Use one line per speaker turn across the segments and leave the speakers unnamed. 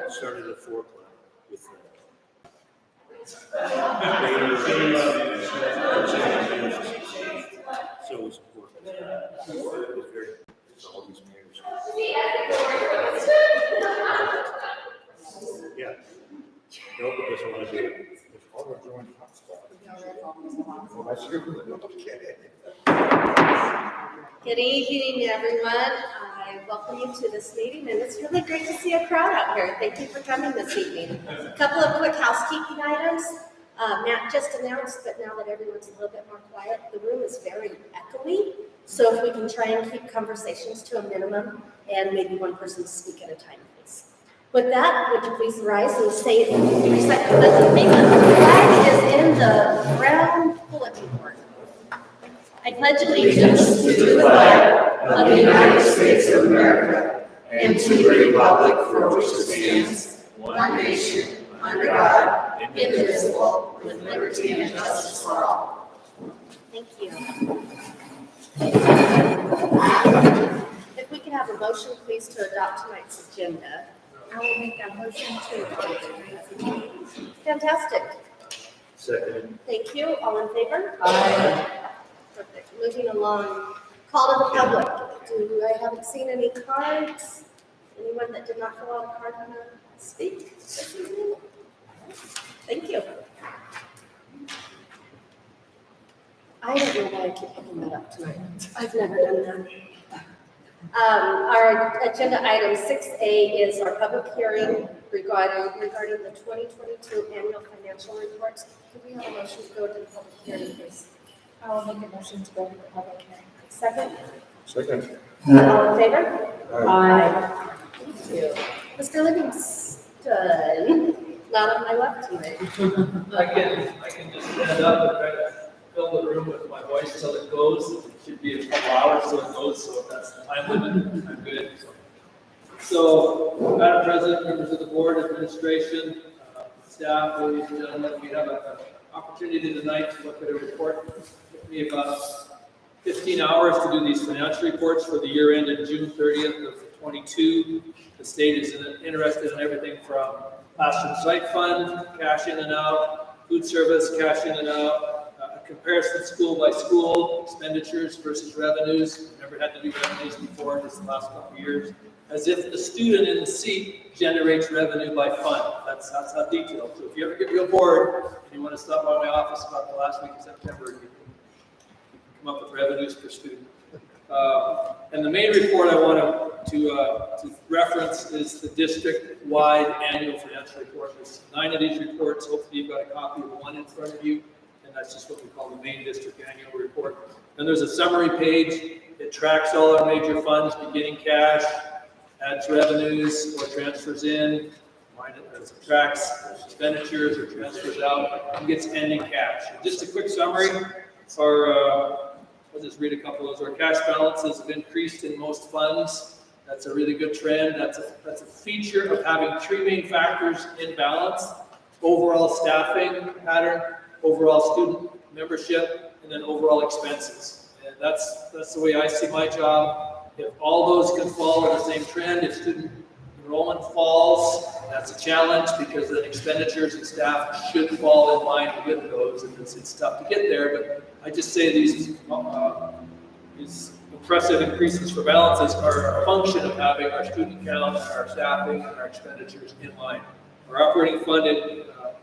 Started at 4 o'clock with so it was important. It was very all these mayors. Yeah. Nope, it doesn't want to do it. It's all our joint hotspot.
Good evening, everyone. I welcome you to this meeting, and it's really great to see a crowd out here. Thank you for coming this evening. A couple of quick housekeeping items. Matt just announced that now that everyone's a little bit more quiet, the room is very echoey. So if we can try and keep conversations to a minimum, and maybe one person speak at a time, please. With that, would you please rise and say, recite the pledge of allegiance. The flag is in the brown bulletin board. I pledge allegiance to the flag of the United States of America and to the republic for which it stands, one nation, under God, indivisible, with liberty and justice for all. Thank you. If we could have a motion, please, to adopt tonight's agenda. I will make a motion to adopt tonight's agenda. Fantastic.
Second.
Thank you. All in favor? Aye. Perfect. Moving along. Call to the public. I haven't seen any cards. Anyone that did not fill out a card want to speak this evening? Thank you. I don't know why I keep picking that up tonight. I've never done that. Our agenda item 6A is our public hearing regarding the 2022 annual financial reports. Can we have a motion to go to the public hearing, please?
I will make a motion to go to the public hearing.
Second?
Second.
All in favor?
Aye.
Thank you. Mr. Livingston, not on my left tonight.
I can just stand up and try to fill the room with my voice till it goes. It should be a couple hours till it goes, so if that's the time limit, I'm good. So, Madam President, members of the board, administration, staff, ladies and gentlemen, we have an opportunity tonight to look at a report. It took me about 15 hours to do these financial reports for the year ended June 30th of 22. The state is interested in everything from classroom site fund, cash in and out, food service, cash in and out, comparison school by school, expenditures versus revenues. We've never had to do revenues before, just the last couple of years. As if the student in the seat generates revenue by fund. That's how detailed. So if you ever get real bored and you want to stop by my office about the last week of September, you can come up with revenues per student. And the main report I want to reference is the district-wide annual financial report. There's 9 of these reports. Hopefully you've got a copy of one in front of you, and that's just what we call the main district annual report. Then there's a summary page. It tracks all our major funds, beginning cash, adds revenues or transfers in, subtracts expenditures or transfers out, and gets ending cash. And just a quick summary. I'll just read a couple of those. Our cash balances have increased in most funds. That's a really good trend. That's a feature of having 3 main factors in balance: overall staffing pattern, overall student membership, and then overall expenses. And that's the way I see my job. If all those can follow the same trend, if student enrollment falls, that's a challenge because then expenditures and staff should fall in line with those, and it's tough to get there. But I just say these impressive increases for balances are a function of having our student count, our staffing, and our expenditures in line. Our operating fund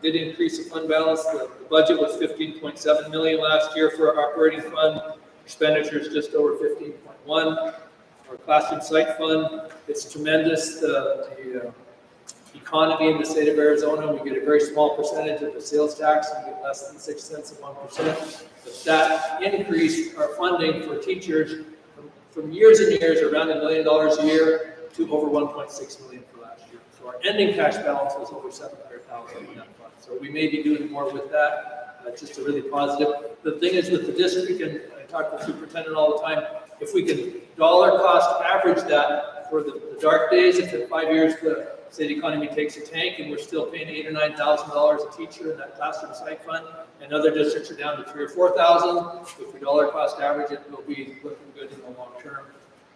did increase the fund balance. The budget was $15.7 million last year for our operating fund. Expenditures just over 15.1. Our classroom site fund, it's tremendous. The economy in the state of Arizona, we get a very small percentage of the sales tax. We get less than 6 cents of 1%. But that increased our funding for teachers from years and years, around $1 million a year, to over $1.6 million for last year. So our ending cash balance was over $700,000 in that fund. So we may be doing more with that. It's just a really positive. The thing is with the district, and I talk to the superintendent all the time, if we can dollar cost average that for the dark days, if in 5 years the state economy takes a tank and we're still paying $8,000 or $9,000 a teacher in that classroom site fund, and other districts are down to $3,000 or $4,000, if we dollar cost average it, we'll be looking good in the long term.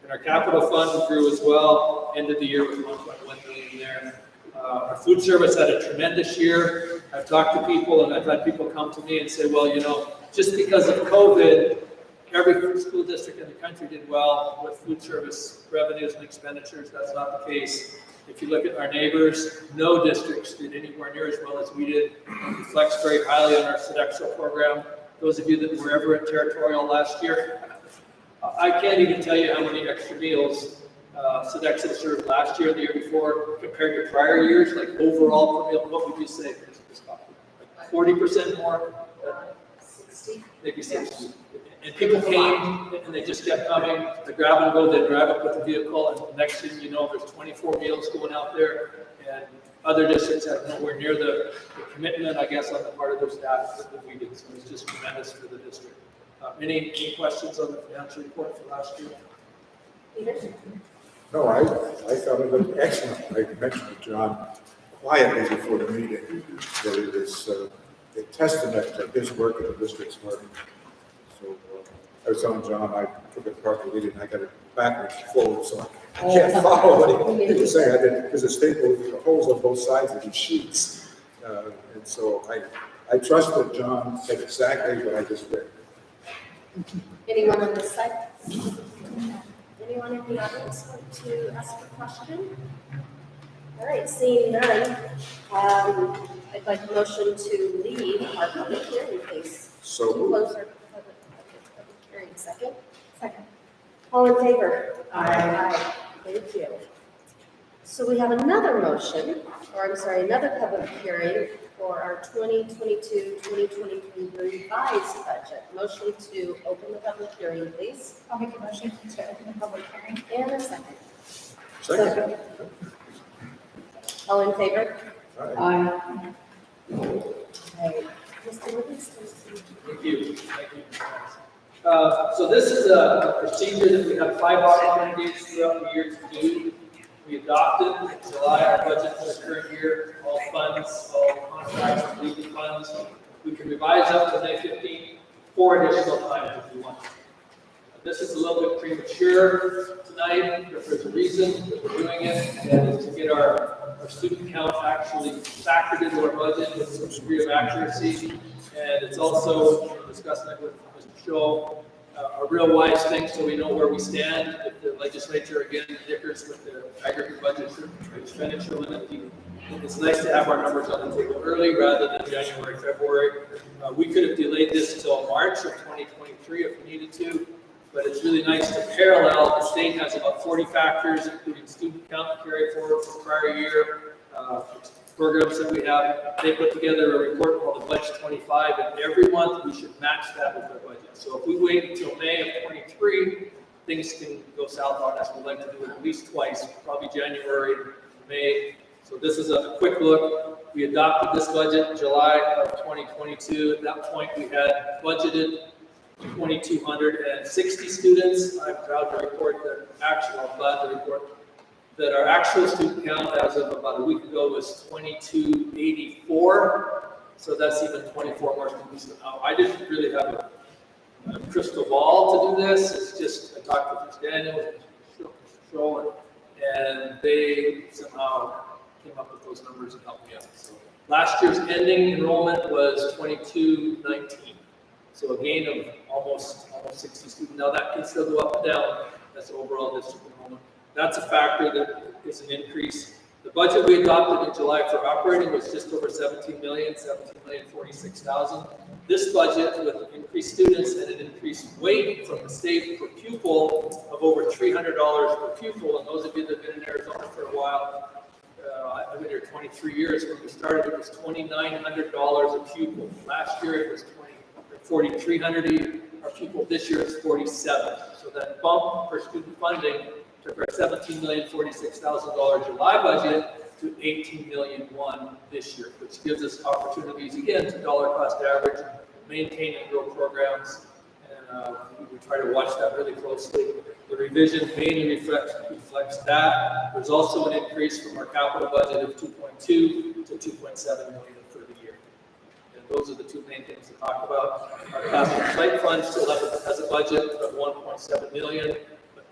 And our capital fund grew as well, ended the year with 1.1 million there. Our food service had a tremendous year. I've talked to people and I've had people come to me and say, well, just because of COVID, every school district in the country did well with food service revenues and expenditures. That's not the case. If you look at our neighbors, no districts did anywhere near as well as we did. We flexed very highly on our Sodexo program. Those of you that were ever at Territorial last year, I can't even tell you how many extra meals Sodexo served last year, the year before, compared to prior years. Like overall per meal, what would you say? 40% more?
60.
Maybe 60. And people came and they just kept coming. They grab and go, they drive up with the vehicle, and the next thing you know, there's 24 meals going out there. And other districts have nowhere near the commitment, I guess, on the part of their staff that we did. So it's just tremendous for the district. Any questions on the financial report for last year?
Peter?
No, I thought it was excellent. I mentioned to John quietly before the meeting that it is a testament to his work and the district's work. So I was telling John, I took it apart to read it and I got it backwards and forward, so I can't follow what he was saying. I did, because the staple, the holes on both sides of these sheets. And so I trust that John said exactly what I just read.
Anyone on this side? Anyone in the audience want to ask a question? All right, seeing none, I'd like a motion to leave our public hearing, please.
So moved.
Close our public hearing. Second? Second. All in favor? Aye. Thank you. So we have another motion, another public hearing for our 2022-2023 revised budget. Motion to open the public hearing, please.
I'll make a motion to open the public hearing.
And a second.
Second.
All in favor?
Aye.
Aye. Mr. Livingston.
Thank you. Thank you. So this is a procedure that we have 5 opportunities throughout the year to do. We adopted in July our budget for the current year, all funds, all contracts, and legal funds. We can revise up to May 15th 4 additional times if we want. This is a little bit premature tonight, but there's a reason that we're doing it, and that is to get our student count actually factored into our budget with some degree of accuracy. And it's also, discussing it with Mr. Scholl, a real wise thing so we know where we stand. If the legislature again dickers with the aggregate budget expenditure limit, it's nice to have our numbers on the table early rather than January, February. We could have delayed this until March of 2023 if we needed to, but it's really nice to parallel. The state has about 40 factors, including student count carry forward from prior year, programs that we have. They put together a report called the Budget 25, and every month we should match that with our budget. So if we wait until May of 23, things can go south on us. We'd like to do it at least twice, probably January, May. So this is a quick look. We adopted this budget in July of 2022. At that point, we had budgeted 2,260 students. I'm proud to report that I'm glad to report that our actual student count as of about a week ago was 2,284. So that's even 24 more students than now. I didn't really have a crystal ball to do this. It's just, I talked with Mr. Daniels, Mr. Scholl, and they somehow came up with those numbers and helped me out. So last year's ending enrollment was 2,219. So a gain of almost 60 students. Now that can still go up and down. That's overall district enrollment. That's a factor that is an increase. The budget we adopted in July for operating was just over 17,046,000. This budget with increased students and an increased weight from the state per pupil of over $300 per pupil. And those of you that have been in Arizona for a while, I've been here 23 years. When we started, it was $2,900 a pupil. Last year it was $4,300 a pupil. This year it's $47,000. So that bump for student funding took our $17,046,000 July budget to $18,001,000 this year, which gives us opportunities again to dollar cost average, maintain and grow programs, and we try to watch that really closely. The revision mainly reflects that. There's also an increase from our capital budget of 2.2 to 2.7 million for the year. And those are the two main things to talk about. Our capital site fund still has a budget of 1.7 million.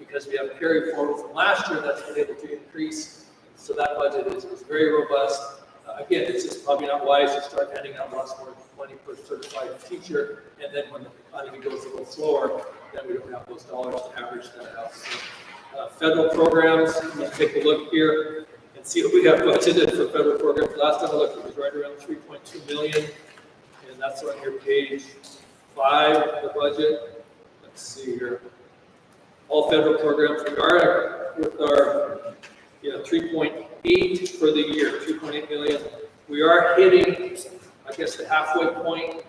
because we have carry forward from last year that's been able to increase. So that budget is very robust. Again, it's just probably not wise to start handing out lots more money per certified teacher, and then when the economy goes a little slower, then we don't have those dollars to average that out. So, federal programs, let's take a look here and see what we have budgeted for federal programs. Last time I looked, it was right around 3.2 million, and that's on your page 5 of the budget. Let's see here. All federal programs, we are with our 3.8 for the year, 2.8 million. We are hitting, I guess, the halfway point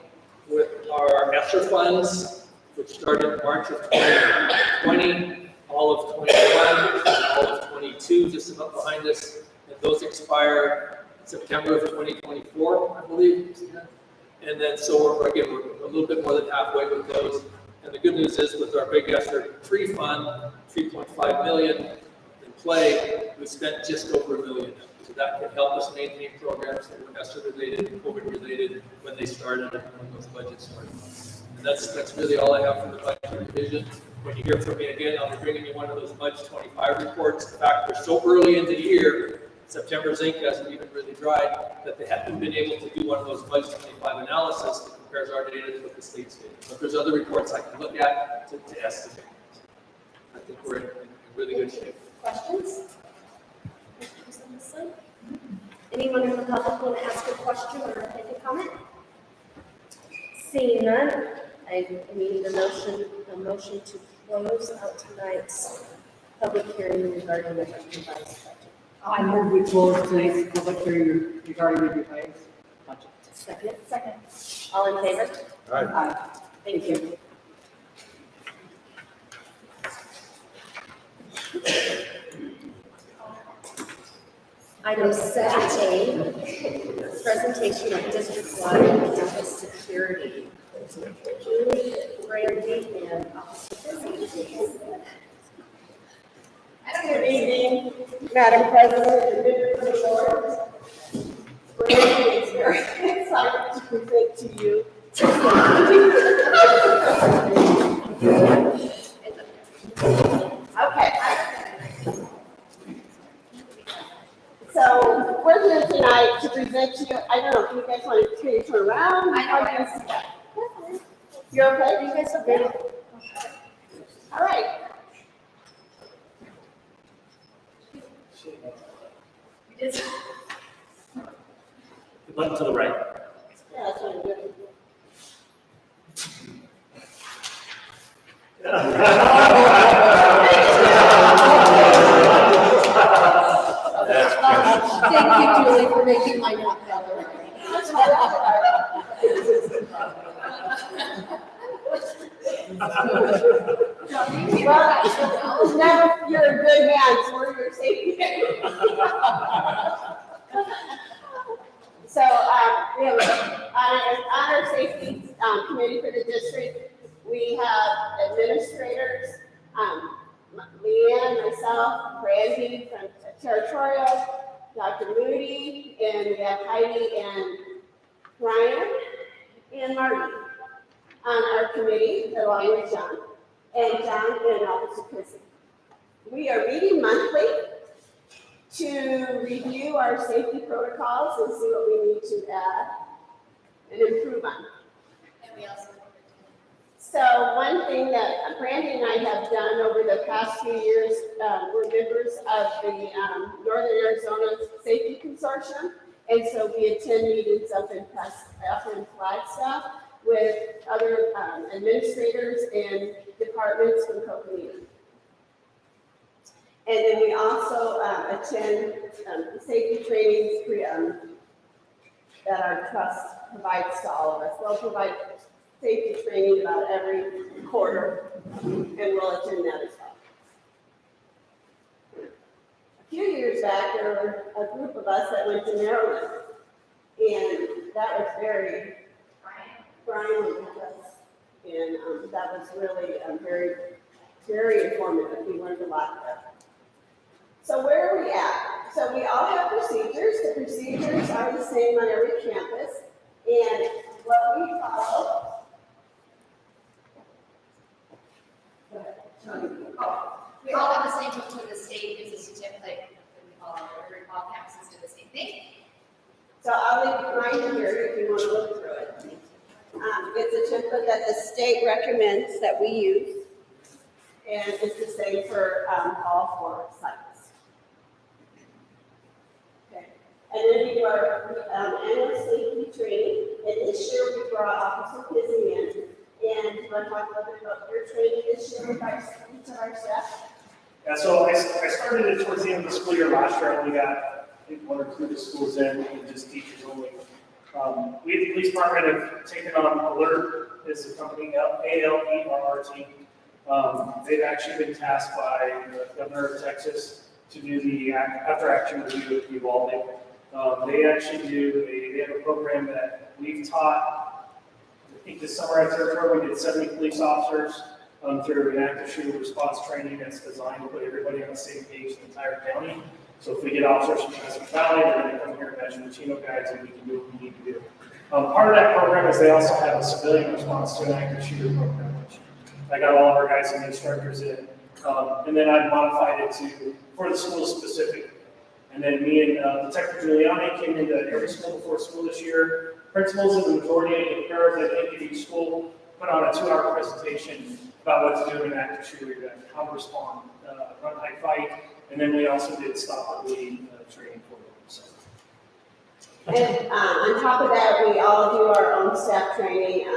with our ESSER funds, which started in March of 2020, all of 21, all of 22, just about behind us, and those expire September of 2024, I believe. And then, so we're a little bit more than halfway with those. And the good news is, with our big ESSER free fund, 3.5 million in play, we spent just over $1 million. So that can help us maintain programs that were ESSER related and COVID related when they started and when those budgets started. And that's really all I have for the budget revision. When you hear from me again, I'll be bringing you one of those Budget 25 reports. In fact, we're so early into the year, September's ink hasn't even really dried, that they haven't been able to do one of those Budget 25 analysis that compares our data to what the state's data. But there's other reports I can look at to estimate. I think we're in really good shape.
Questions? Questions on this side? Anyone in the public want to ask a question or make a comment? Seeing none, I need a motion to close out tonight's public hearing regarding the revised budget.
I move we close today's public hearing regarding the revised budget.
Second? Second. All in favor?
All right.
Aye.
Thank you. Item 17, presentation of district-wide campus security. Julie, Brandy, and Officer Busy.
Good evening, Madam President and members of the board. Brandy is very excited to present to you. Okay. So we're here tonight to present to you, I don't know, if you guys want to turn around?
I know, I
You okay?
You guys are good.
All right.
The button to the right.
Yeah, that's what I'm doing.
Thank you, Julie, for making my nap better.
Well, now you're in good hands, we're your safety. So, we have on our safety committee for the district, we have administrators, Leanne, myself, Brandy from territorial, Dr. Moody, and we have Heidi and Ryan and Marty on our committee, along with John, and Officer Chrissy. We are meeting monthly to review our safety protocols and see what we need to add and improve on.
And we also.
So one thing that Brandy and I have done over the past few years, we're members of the Northern Arizona Safety Consortium, and so we attend meetings up in Flagstaff with other administrators and departments from Coconino. And then we also attend safety trainings that our trust provides to all of us. They'll provide safety training about every quarter, and we'll attend that as well. A few years back, there were a group of us that went to Maryland, and that was very Brian with us, and that was really very, very informative. We learned a lot there. So where are we at? So we all have procedures. The procedures are the same on every campus, and what we follow.
We all have the same book with the state gives us a template that we follow. All campuses do the same thing.
So I'll leave mine here if you want to look through it. It's a template that the state recommends that we use. And it's the same for all 4 sites. Okay. And then we do our annual safety training. And this year we brought Officer Pizzy in. And you want to talk a little bit about your training this year with each of our staff?
Yeah, so I started it towards the end of the school year last year. I only got, I think, 1 or 2 of the schools in, and just teachers only. We at the police department have taken on Alert as a company, ALERT. They've actually been tasked by the governor of Texas to do the after-action review of Uvalde. They actually they have a program that we've taught. I think this summer at Territory, we did 70 police officers through an active shooter response training that's designed to put everybody on the same page in the entire county. So if we get officers from Chesapeake Valley, they're going to come here and measure Chino guides, and we can do what we need to do. Part of that program is they also have a civilian response to an active shooter program, which I got all of our guys and the instructors in. And then I've modified it for the school specific. And then me and Detective Giuliani came into every school before school this year. Principals in the majority of the parents that came to each school put on a 2-hour presentation about what to do in an active shooter event, how to respond, run, hide, fight. And then we also did stop and lead training for them. So.
And on top of that, we all do our own staff training,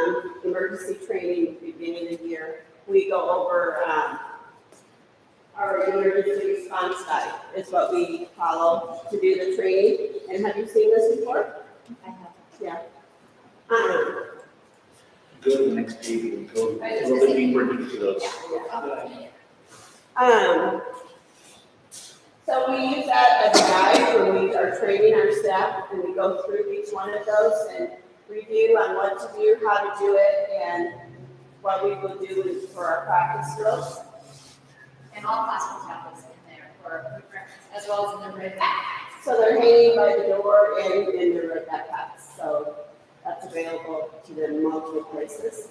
emergency training at the beginning of the year. We go over our emergency response guide is what we follow to do the training. And have you seen this before?
I have.
Yeah.
Go to the next page and go a little bit deeper into those.
So we use that as a guide when we are training our staff, and we go through each one of those and review on what to do, how to do it, and what we will do for our practice drills.
And all classrooms have this in there for as well as in the red backpacks.
So they're hanging by the door and in the red backpacks. So that's available to them in multiple places.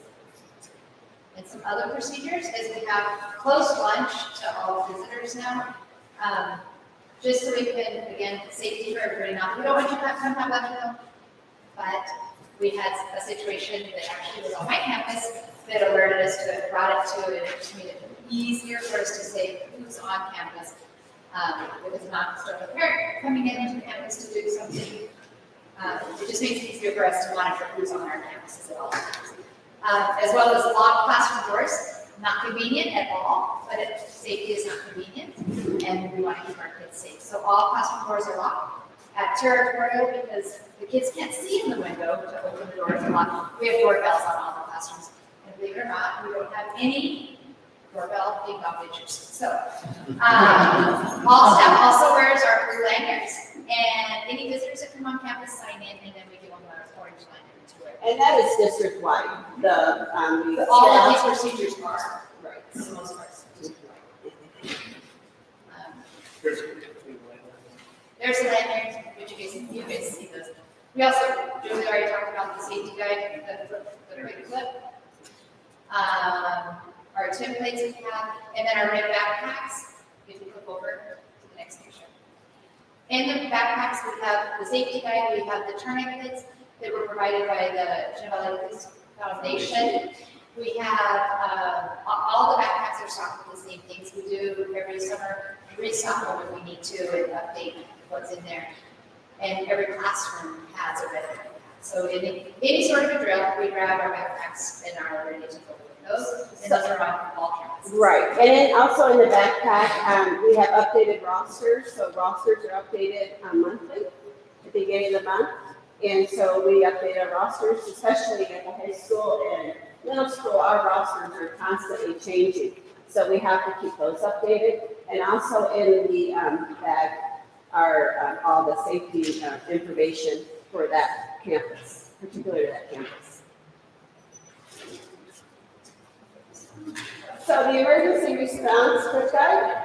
And some other procedures is we have closed lunch to all visitors now. Just so we can, again, safety for everybody. Not, we don't want you to come have lunch with them, but we had a situation that actually was on my campus that alerted us to it, brought it to it, and it just made it easier for us to say who's on campus. It was not sort of a parent coming into campus to do something. It just makes it easier for us to monitor who's on our campuses at all times. As well as locked classroom doors. Not convenient at all, but safety is not convenient, and we want to keep our kids safe. So all classroom doors are locked. At Territorial, because the kids can't see in the window to open the doors and lock, we have doorbells on all the classrooms. And believe it or not, we don't have any doorbell ding-dong pictures. So all staff also wears our blue lanyards, and any visitors that come on campus sign in, and then we give them our orange lanyard to wear.
And that is district-wide.
All of these procedures are,
right.
for the most part. There's a lanyard, which you guys see those. We also, Julie already talked about the safety guide, the red clip. Our templates we have, and then our red backpacks, if you flip over to the next picture. In the backpacks, we have the safety guide, we have the tourniquets that were provided by the Chevrolet Police Foundation. We have, all the backpacks are stocked with the same things. We do every summer, restock them when we need to and update what's in there. And every classroom has a red backpack. So in any sort of a drill, we grab our backpacks and are ready to go with those. And those are on all campuses.
Right, and then also in the backpack, we have updated rosters. So rosters are updated monthly at the beginning of the month. And so we update our rosters, especially at the high school and middle school. Our rosters are constantly changing. So we have to keep those updated. And also in the bag are all the safety information for that campus, particularly that campus. So the emergency response quick guide,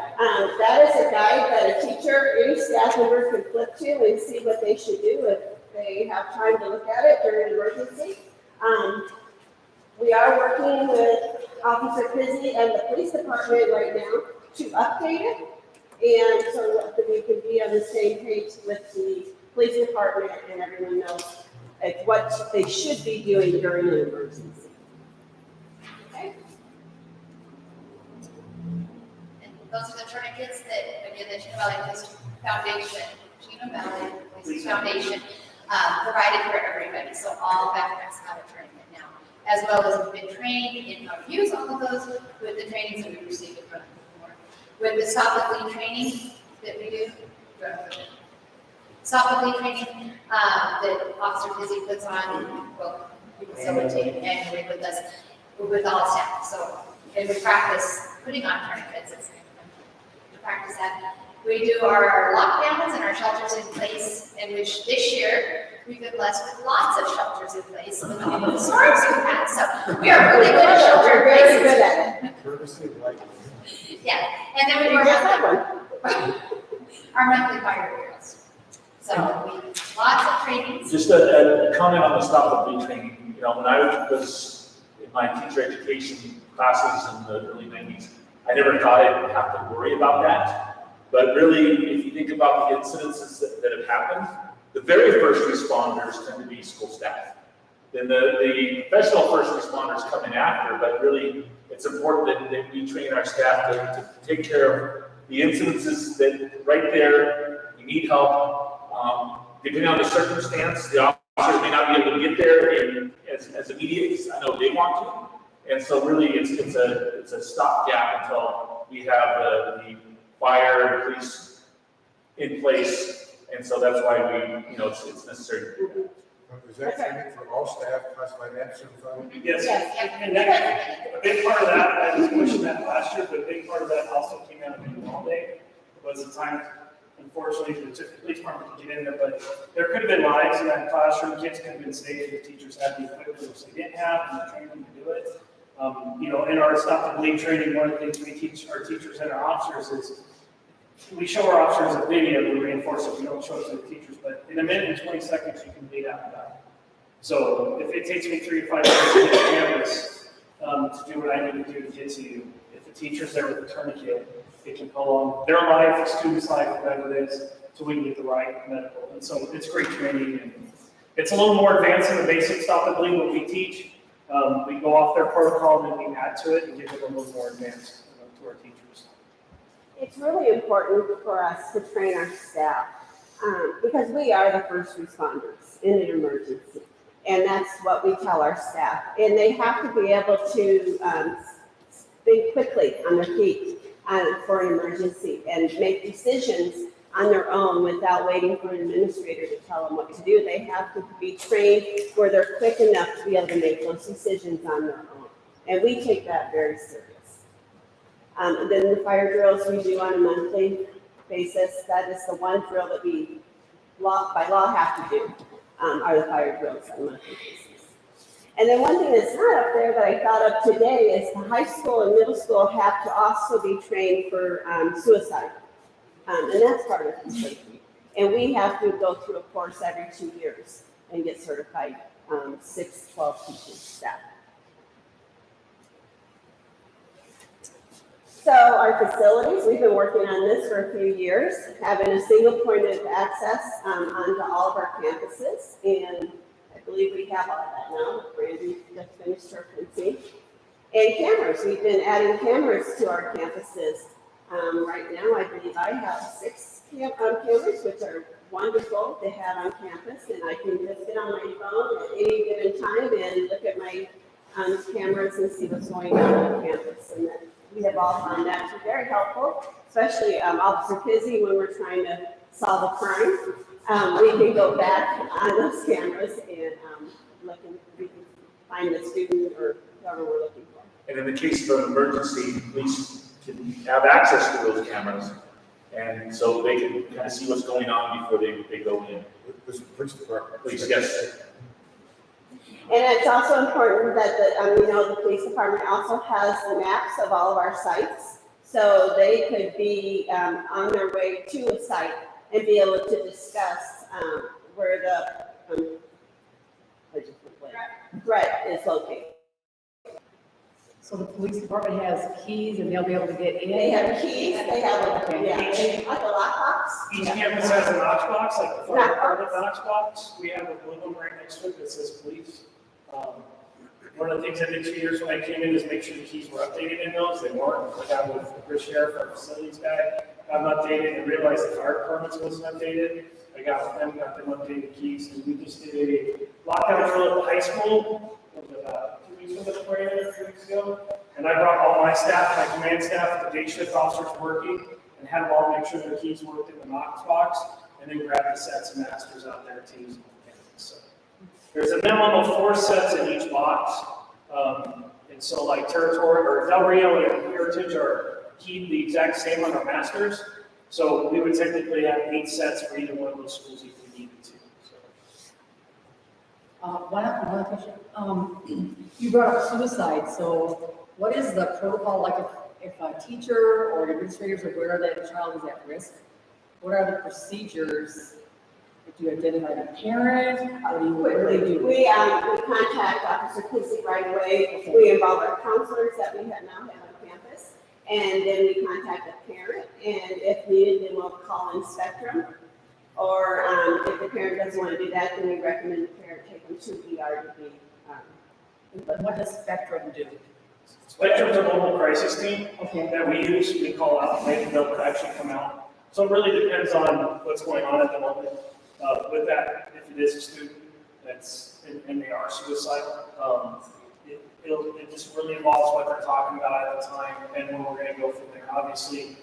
that is a guide that a teacher, any staff member can flip to and see what they should do if they have time to look at it during an emergency. We are working with Officer Pizzy and the police department right now to update it, and so that we can be on the same page with the police department and everyone knows like what they should be doing during an emergency. Okay?
And those are the tourniquets that, again, the Chino Valley Police Foundation, provided for everybody. So all veterans have a tourniquet now, as well as we've been trained in how to use all of those with the trainings that we received from before. With the Stop the Bleed training that we do, Stop the Bleed training that Officer Busy puts on, well, we facilitate annually with us, with all staff. So, and we practice putting on tourniquets. It's to practice that. We do our lockdowns and our shelters in place, in which this year we've been blessed with lots of shelters in place with all the storms we've had. So we are really good at shelter in
We're very
place.
good at it.
Courtesy of light.
Yeah, and then we
We
do
just had one.
our monthly fire drills. So we, lots of trainings.
Just a comment on the Stop the Bleed training. You know, when I was in my teacher education classes in the early 90s, I never thought I'd have to worry about that. But really, if you think about the incidences that have happened, the very first responders tend to be school staff. Then the professional first responders come in after, but really, it's important that we train our staff to take care of the incidences that right there, you need help. Depending on the circumstance, the officers may not be able to get there as immediate as I know they want to. And so really, it's a stopgap until we have the fire and police in place. And so that's why it's necessary to do that.
Is that training for all staff, classified and certified?
Yes,
Yes.
and that, a big part of that, I was pushing that last year, but a big part of that also came out of Enrollment Day. Was the time, unfortunately, the police department to get in there, but there could have been lives in that classroom, kids could have been saved if teachers had the equipment, which they didn't have, and the training to do it. In our Stop the Bleed training, one of the things we teach our teachers and our officers is we show our officers a video to reinforce it. We don't show it to the teachers, but in a minute and 20 seconds, you can bleed out and die. So if it takes me 3 to 5 minutes to get to campus to do what I need to do to get to you, if the teacher's there with a tourniquet, it can prolong their life, the student's life, whatever it is, so we can get the right medical. And so it's great training, and it's a little more advanced than the basic Stop the Bleed what we teach. We go off their protocol and then we add to it and give it a little more advanced to our teachers.
It's really important for us to train our staff because we are the first responders in an emergency. And that's what we tell our staff. And they have to be able to think quickly on their feet for an emergency and make decisions on their own without waiting for an administrator to tell them what to do. They have to be trained where they're quick enough to be able to make those decisions on their own. And we take that very serious. And then the fire drills we do on a monthly basis, that is the one drill that we by law have to do, are the fire drills on a monthly basis. And then one thing that's not up there that I thought of today is the high school and middle school have to also be trained for suicide. And that's part of the safety. And we have to go through a course every 2 years and get certified, 6, 12 teaching staff. So our facilities, we've been working on this for a few years, having a single point of access onto all of our campuses. And I believe we have all that now. Brandy just finished her fencing. And cameras, we've been adding cameras to our campuses. Right now, I believe I have 6 cameras, which are wonderful to have on campus. And I can just get on my phone at any given time and look at my cameras and see what's going on on campus. And that we have all found that to be very helpful, especially Officer Pizzi when we're trying to solve a crime. We can go back on those cameras and look and we can find the student or whoever we're looking for.
And in the case of an emergency, police can have access to those cameras. And so they can kind of see what's going on before they go in.
This is the police department.
Police, yes.
And it's also important that the police department also has the maps of all of our sites. So they could be on their way to a site and be able to discuss where the threat is located.
So the police department has keys and they'll be able to get in?
They have keys, they have,
Okay.
they like a lockbox.
Each campus has a Knox box, like the fire department Knox box. We have a blue one right next to it that says police. One of the things I did 2 years when I came in is make sure the keys were updated in those. They weren't. I got with Chris Sheriff, our facilities guy, got them updated and realized the fire department's wasn't updated. I got with them, got them updated keys, and we just did a lockout drill at the high school. It was about 2 weeks ago, 3 weeks ago. And I brought all my staff, my command staff, the day shift officers working, and had them all make sure their keys worked in the Knox box, and then grab the sets of masters out there to use them. So there's a minimum of 4 sets in each box. And so like Territory or Del Rio and Heritage are keyed the exact same on our masters. So we would technically have 8 sets for either one of those schools if we needed to. So.
One question. You brought up suicide, so what is the protocol, like if a teacher or administrator is aware that a child is at risk? What are the procedures? Do you identify the parent? What do they do?
We contact Officer Kissy right away. We involve our counselors that we have now have on campus. And then we contact the parent, and if needed, then we'll call in Spectrum. Or if the parent doesn't want to do that, then we recommend the parent take them to ER to be.
But what does Spectrum do?
Spectrum's a mobile crisis team
Okay.
that we use. We call out, and they'll actually come out. So it really depends on what's going on at the moment. With that, if it is a student that's, and they are suicidal, it just really involves what they're talking about at the time and when we're going to go from there. Obviously,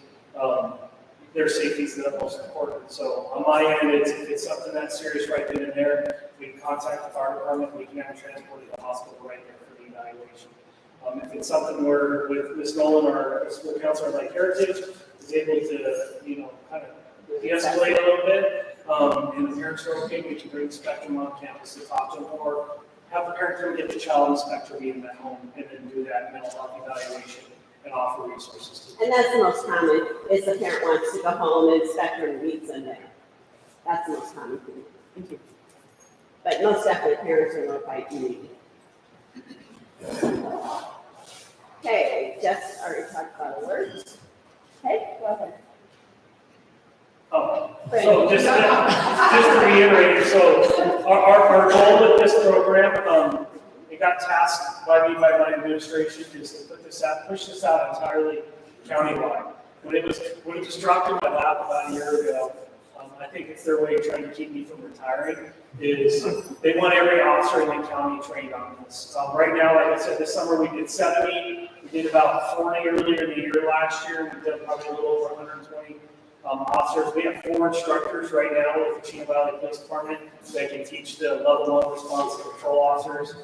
their safety is the most important. So on my end, if it's something that's serious right then and there, we can contact the fire department. We can have it transported to the hospital right there for the evaluation. If it's something where with Ms. Nolan, our school counselor like Heritage, is able to, kind of de-escalate a little bit, and the parents are okay, we can bring Spectrum on campus to talk to them, or have the parent come get the child in Spectrum meet them at home, and then do that mental health evaluation and offer resources to them.
And that's the most common, is the parent wants to go home and Spectrum meets them there. That's the most common thing.
Thank you.
But most definitely parents are notified immediately. Okay, Jeff already talked about alerts. Okay, go ahead.
So just to reiterate, so our goal with this program, it got tasked by me, by my administration, is to push this out entirely countywide. When it was dropped in my lap about a year ago, I think it's their way of trying to keep me from retiring, is they want every officer in the county trained on this. Right now, like I said, this summer we did 70, we did about 40 earlier in the year last year, we've done probably a little over 120 officers. We have 4 instructors right now with the Chino Valley Police Department that can teach the level 1 response control officers.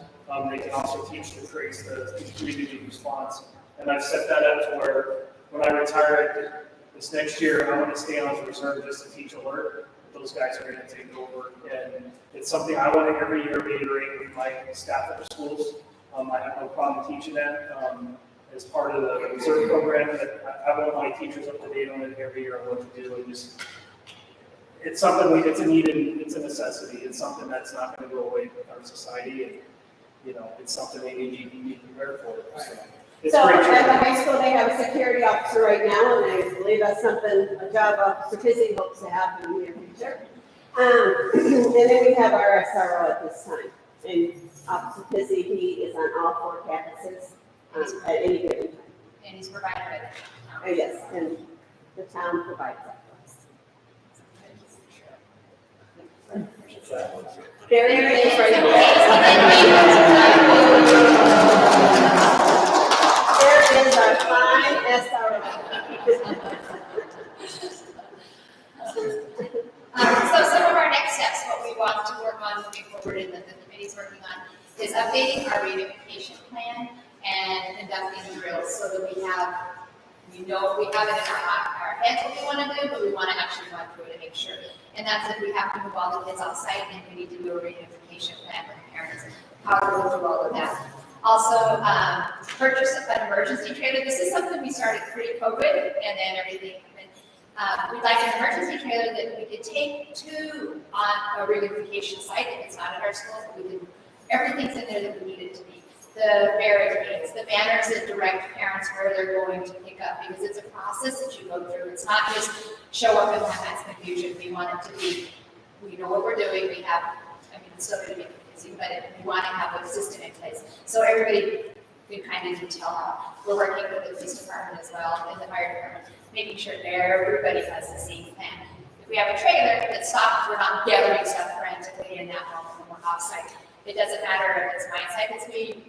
They can also teach the trace, the community response. And I've set that up to where when I retire this next year, I want to stay on as a reserve just to teach alert. Those guys are going to take over. And it's something I want to every year reiterate with my staff at the schools. I have no problem teaching that. As part of the reserve program, that I want my teachers up to date on it every year on what to do, and just, it's something it's a need and it's a necessity. It's something that's not going to go away with our society, and it's something they need to be prepared for. It's
So
great
at the
training.
high school, they have a security officer right now, and I believe that's a job Officer Kissy hopes to have in the near future. And then we have our SRO at this time, and Officer Kissy, he is on all 4 campuses. At any given time.
And he's provided by the town.
Yes, and the town provides that for us. There he is right there. There is our fine SRO.
So some of our next steps, what we want to work on moving forward and that the committee's working on, is updating our reunification plan and conducting drills so that we have it in our heads what we want to do, but we want to actually run through it and make sure. And that's if we have to move all the kids outside, and we need to do a reunification plan with the parents, how to go through all of that. Also, purchase an emergency trailer. This is something we started pre-COVID, and then everything. We'd like an emergency trailer that we could take to on a reunification site if it's not at our school. Everything's in there that we need it to be. the barricades, the banners that direct parents where they're going to pick up, because it's a process that you go through. It's not just show up and have mass confusion. We want it to be, we know what we're doing, we have, I mean, it's still gonna be confusing, but we want to have a system in place. So everybody can kind of detail out. We're working with the police department as well, and the fire department, making sure everybody has the same plan. If we have a trailer that stops, we're not gathering stuff frantically in that moment when we're off-site. It doesn't matter if it's my site that's being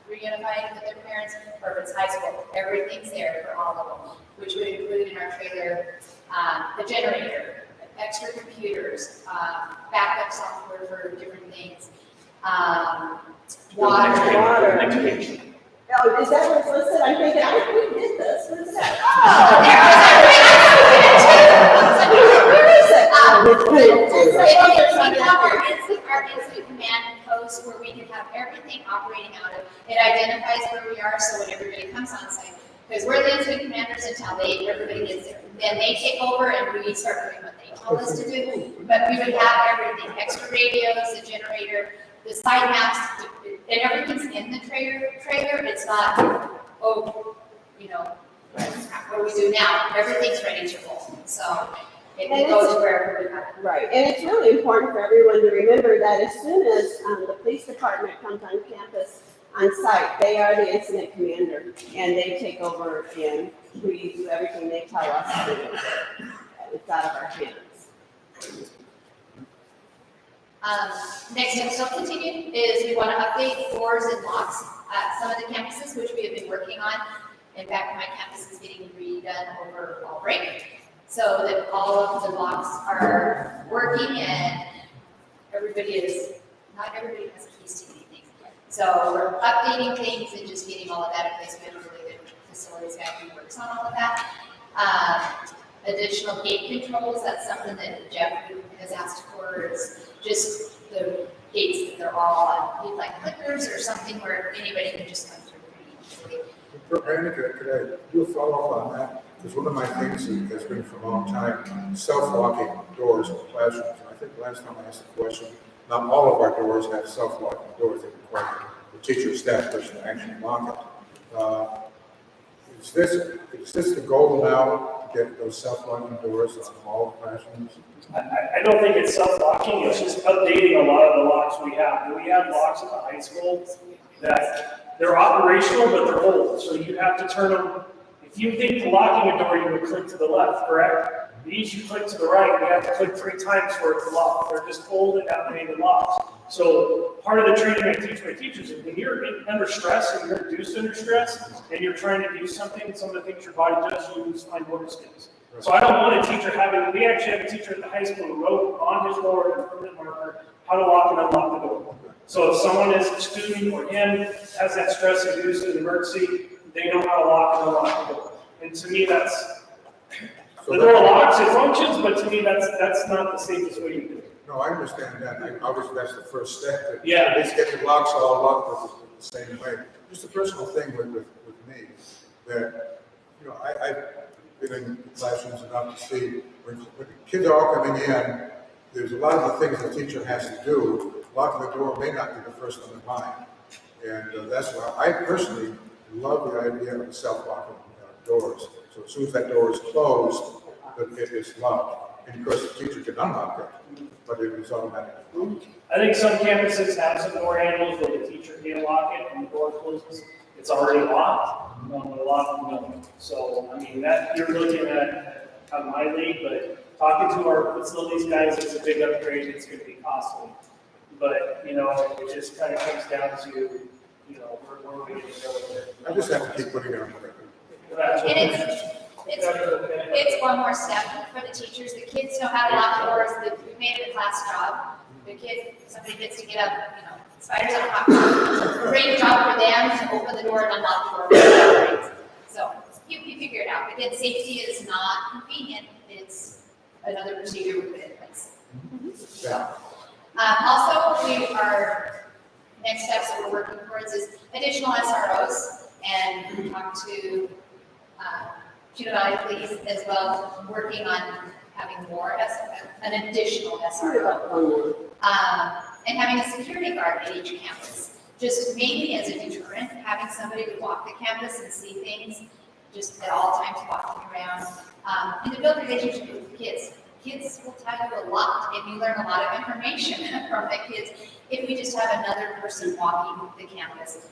reunified with their parents, or if it's high school, everything's there for all of them, which would include in our trailer, the generator, extra computers, backup software for different things, water.
Next page.
Oh, is that what's listed? I'm thinking, we did this, what is that? Where is it?
We have our instant command post where we can have everything operating out of. It identifies where we are, so when everybody comes on site, because we're the incident commanders in town, everybody gets there. Then they take over and we start doing what they told us to do. But we would have everything, extra radios, the generator, the side maps, and everything's in the trailer. It's not, oh, you know, what do we do now? Everything's ready to roll. So it goes wherever we have it.
Right, and it's really important for everyone to remember that as soon as the police department comes on campus on site, they are the incident commander, and they take over and we do everything they tell us to do. It's out of our hands.
Next step, still continue, is we want to update doors and locks at some of the campuses, which we have been working on. In fact, my campus is getting redone over fall break, so that all of the locks are working and not everybody has keys to anything. So we're updating things and just getting all of that in place. We have a really good facilities guy who works on all of that. Additional gate controls, that's something that Jeff has asked for, is just the gates that they're all on, need like clickers or something where anybody can just come through pretty easily.
Randy, could I do a follow-up on that? Because one of my things that has been for a long time, self-locking doors in classrooms. And I think last time I asked the question, not all of our doors have self-locking doors that require the teacher or staff person to actually lock it. Is this the goal now, to get those self-locking doors on all classrooms?
I don't think it's self-locking, it's just updating a lot of the locks we have. We have locks at the high school that they're operational, but they're old, so you have to turn them. If you think locking a door, you would click to the left, correct? These you click to the right, you have to click 3 times for it to lock. They're just old and outdated locks. So part of the training I teach my teachers is when you're under stress and you're induced under stress and you're trying to do something, some of the things your body does, you lose fine motor skills. So I don't want a teacher we actually have a teacher at the high school who wrote on his door in a permanent marker how to lock and unlock the door. So if someone is a student or him has that stress induced an emergency, they know how to lock and unlock the door. And to me, the door locks, it functions, but to me, that's not the safest way to do it.
No, I understand that. Obviously, that's the first step.
Yeah.
At least get the locks all locked the same way. Just a personal thing with me, that, you know, I've been in classrooms enough to see when the kids are all coming in, there's a lot of the things the teacher has to do. Locking the door may not be the first on the mind. And that's why I personally love the idea of self-locking doors. So as soon as that door is closed, it is locked. And of course, the teacher can unlock it, but it is automatic.
I think some campuses have some door handles where the teacher can lock it and the door closes. It's already locked, but a lot of them don't. So, I mean, that you're looking at my league, but talking to our facilities guys, it's a big upgrade. It's going to be costly. But, you know, it just kind of comes down to, you know, where we going to go with it.
I just have to keep putting it on the record.
It's one more step for the teachers. The kids know how to lock doors. We made it a class job. Somebody gets to get up, you know, spiders on top. It's a great job for them to open the door and unlock the door. So you figure it out. Again, safety is not convenient. It's another procedure we put in place. So, also, next steps that we're working towards is additional SROs, and we talked to Judah Valley Police as well, working on having an additional SRO, and having a security guard at each campus, just mainly as a deterrent, having somebody to walk the campus and see things, just at all times walking around, and to build relationships with the kids. Kids will tell you a lot, and you learn a lot of information from the kids if we just have another person walking the campus,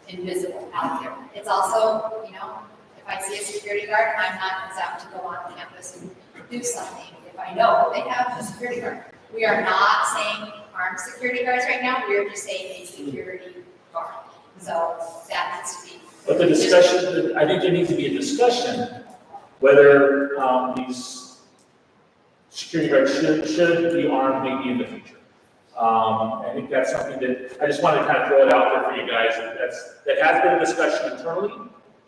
invisible out there. It's also, you know, if I see a security guard, I'm not exempt to go on campus and do something if I know they have a security guard. We are not saying armed security guards right now, we are just saying a security guard. So that needs to be.
But the discussion, I think there needs to be a discussion whether these security guards should be armed maybe in the future. I think that's something that, I just wanted to kind of throw it out there for you guys, that has been a discussion internally,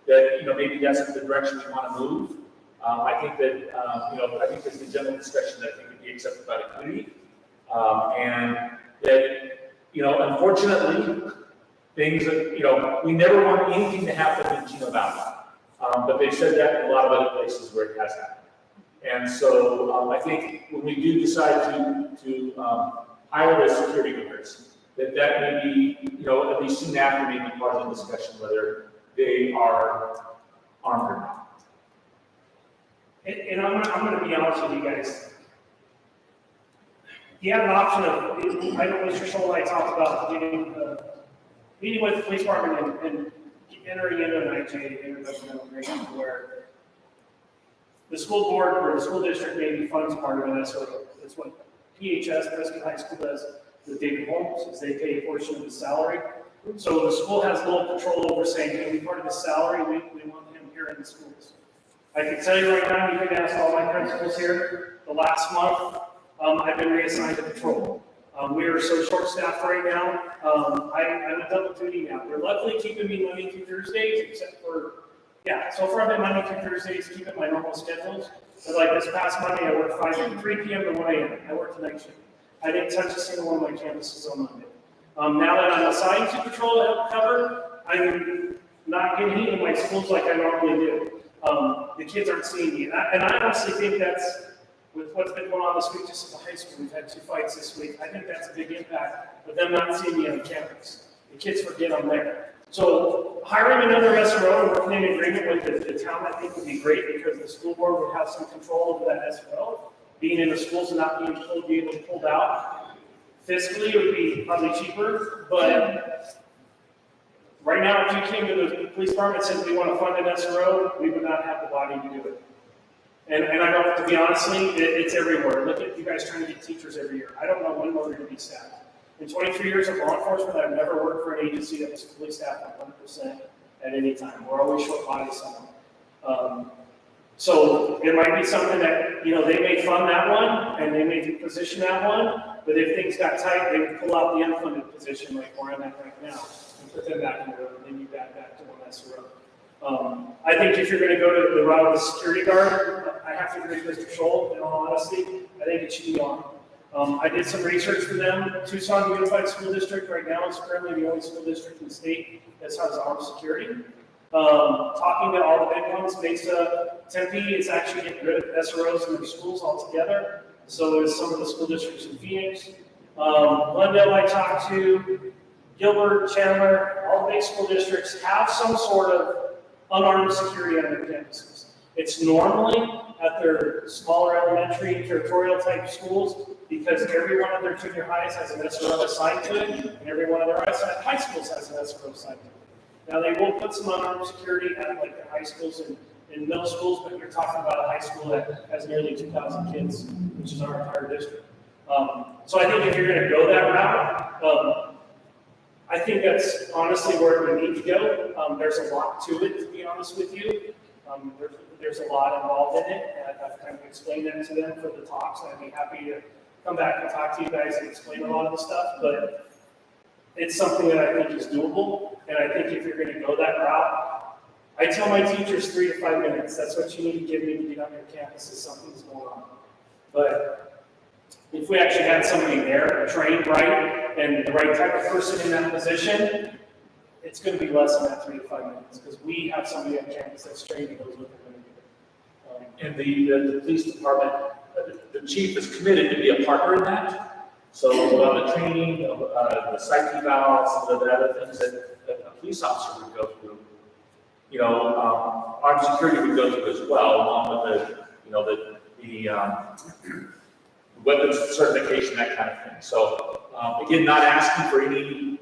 that, you know, maybe that's the direction we want to move. I think that, you know, I think there's a general discussion that I think would be accepted by the community. And that, you know, unfortunately, things that, you know, we never want anything to happen in Chino Valley. But they've said that in a lot of other places where it has happened. And so I think when we do decide to hire as security guards, that may be, you know, at least soon after may be part of the discussion whether they are armed or not.
And I'm gonna be honest with you guys. You have an option of, I know Mr. Scholl and I talked about meeting with the police department and entering into an IJ, intergovernmental agreement, where the school board or the school district maybe funds part of it. So that's what PHS, Prescott High School, does with David Holmes, is they pay a portion of his salary. So the school has a little control over saying, hey, we part of his salary, we want him here in the schools. I can tell you right now, you can ask all my principals here, the last month, I've been reassigned to patrol. We are so short-staffed right now. I'm a double duty now. They're luckily keeping me Monday through Thursdays, except for, yeah, so far I've been Monday through Thursdays, keeping my normal schedules. But like this past Monday, I worked 3 p.m. to 1 a.m. I worked the night shift. I didn't touch a single one of my campuses on Monday. Now that I'm assigned to patrol to help cover, I'm not getting into my schools like I normally do. The kids aren't seeing me. And I honestly think that's, with what's been going on this week, just at the high school, we've had 2 fights this week. I think that's a big impact with them not seeing me on campus. The kids forget I'm there. So hiring another SRO and working in agreement with the town, I think would be great, because the school board would have some control over that SRO. Being in the schools and not being told to be able to pull out. Fiscally, it would be probably cheaper, but right now, if you came to the police department and said we want to fund an SRO, we would not have the body to do it. And I don't, to be honestly, it's everywhere. Look at you guys trying to get teachers every year. I don't know when we're going to be staffed. In 23 years of law enforcement, I've never worked for an agency that was fully staffed at 100% at any time. We're always short bodies somewhere. So it might be something that, you know, they may fund that one and they may position that one, but if things got tight, they would pull out the unfunded position like where I'm at right now and put them back in the room, and then you back to one SRO. I think if you're going to go to the route of the security guard, I have to agree with Mr. Scholl, in all honesty, I think it should be on. I did some research for them. Tucson Unified School District right now is currently the only school district in the state that has armed security. Talking to all the big ones, Mesa, Tempe is actually getting rid of SROs in their schools altogether. So is some of the school districts in Phoenix. Glendale I talked to, Gilbert, Chandler, all the big school districts have some sort of unarmed security on their campuses. It's normally at their smaller elementary territorial type schools, because every one of their junior highs has an SRO assigned to it, and every one of their high schools has an SRO assigned to it. Now, they will put some unarmed security at like the high schools and middle schools, but you're talking about a high school that has nearly 2,000 kids, which is our entire district. So I think if you're going to go that route, I think that's honestly where we need to go. There's a lot to it, to be honest with you. There's a lot involved in it, and I've kind of explained that to them for the talks. I'd be happy to come back and talk to you guys and explain a lot of the stuff, but it's something that I think is doable, and I think if you're going to go that route, I tell my teachers 3 to 5 minutes. That's what you need to give me to get on your campus if something's going on. But if we actually had somebody there, trained right, and the right type of person in that position, it's going to be less than that 3 to 5 minutes, because we have somebody on campus that's trained and knows what they're going to do.
And the police department, the chief is committed to be a partner in that. So the training, the psych eval, some of the other things that a police officer would go through, armed security would go through as well, along with the weapons certification, that kind of thing. So, again, not asking for any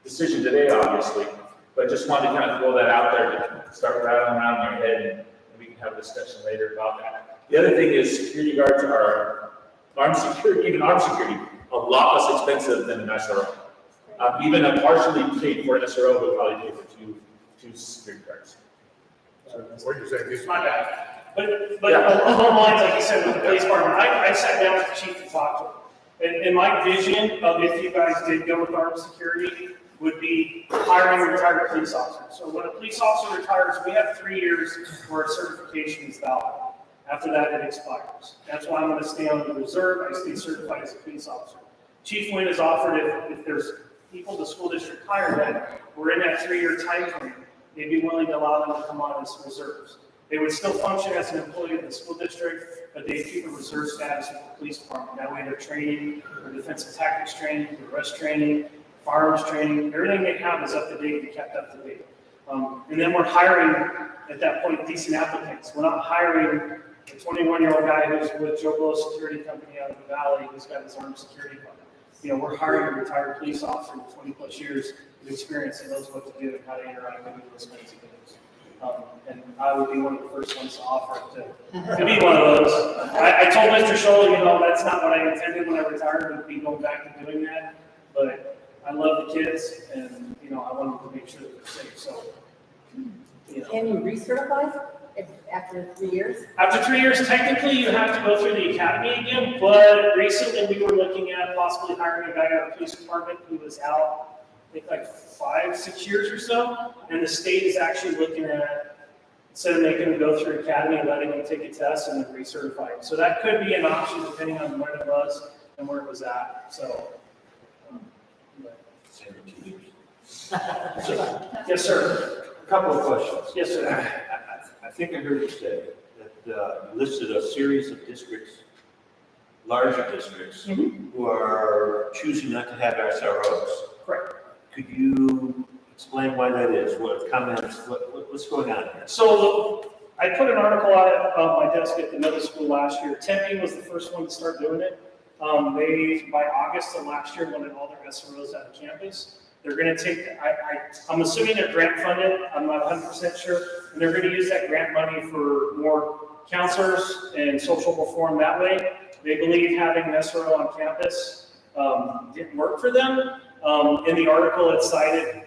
decision today, obviously, but just wanted to kind of throw that out there to start rattling around in your head, and we can have a discussion later about that. The other thing is security guards are armed security, even armed security, a lot less expensive than an SRO. Even a partially paid for an SRO would probably pay for two security guards.
So what you say,
It's not bad. But along the lines, like you said, with the police department, I sat down with the chief and talked to him. And my vision of if you guys did go with armed security would be hiring a retired police officer. So when a police officer retires, we have 3 years where a certification is valid. After that, it expires. That's why I'm going to stay on the reserve. I stay certified as a police officer. Chief Wynn has offered if there's people the school district hire that we're in that 3-year time frame, they'd be willing to allow them to come on as reserves. They would still function as an employee of the school district, but they keep a reserve status with the police department. That way their training, their defensive tactics training, their arrest training, firearms training, everything they have is up to date and kept up to date. And then we're hiring, at that point, decent applicants. We're not hiring a 21-year-old guy who's with Joe Blow Security Company out of the Valley who's got his armed security fund. We're hiring a retired police officer with 20+ years of experience and knows what to do and how to interact with those kinds of things. And I would be one of the first ones to offer to be one of those. I told Mr. Scholl, that's not what I intended when I retired, would be going back to doing that. But I love the kids and, I want them to make sure that they're safe. So,
Can you recertify after 3 years?
After 3 years, technically, you have to go through the academy again, but recently we were looking at possibly hiring a guy out of the police department who was out, I think, like 5-6 years or so, and the state is actually looking at, instead of making him go through academy, letting him take a test and then recertify him. So that could be an option depending on when it was and where it was at, so. Yes, sir.
A couple of questions.
Yes, sir.
I think I heard you say that you listed a series of districts, larger districts, who are choosing not to have SROs.
Correct.
Could you explain why that is? What comments, what's going on here?
So I put an article out on my desk at the middle school last year. Tempe was the first one to start doing it. They, by August of last year, wanted all their SROs out of campus. They're going to take, I'm assuming they're grant funded, I'm not 100% sure, and they're going to use that grant money for more counselors and social reform that way. They believe having an SRO on campus didn't work for them. In the article, it cited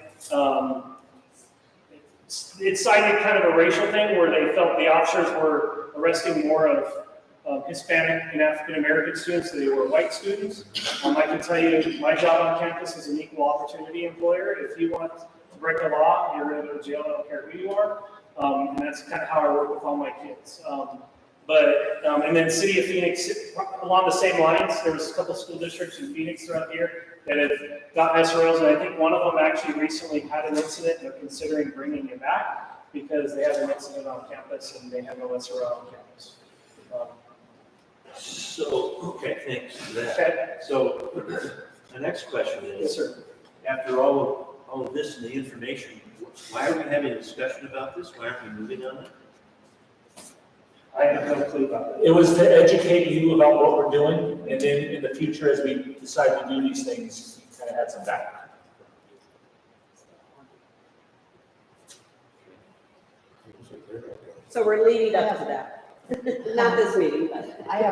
kind of a racial thing where they felt the officers were arresting more of Hispanic and African American students than they were white students. I can tell you, my job on campus is an equal opportunity employer. If you want to break the law, you're going to go to jail. I don't care who you are. And that's kind of how I work with all my kids. And then City of Phoenix, along the same lines, there was a couple school districts in Phoenix throughout the year that have gotten SROs, and I think one of them actually recently had an incident, and they're considering bringing it back because they had an incident on campus and they have no SRO on campus.
So, okay, thanks for that.
Okay.
So, the next question is,
Yes, sir.
after all of this and the information, why are we having a discussion about this? Why aren't we moving on it?
I have no clue about that.
It was to educate you about what we're doing, and then in the future, as we decide to do these things, you kind of had some background.
So we're leading up to that. Not this meeting, but.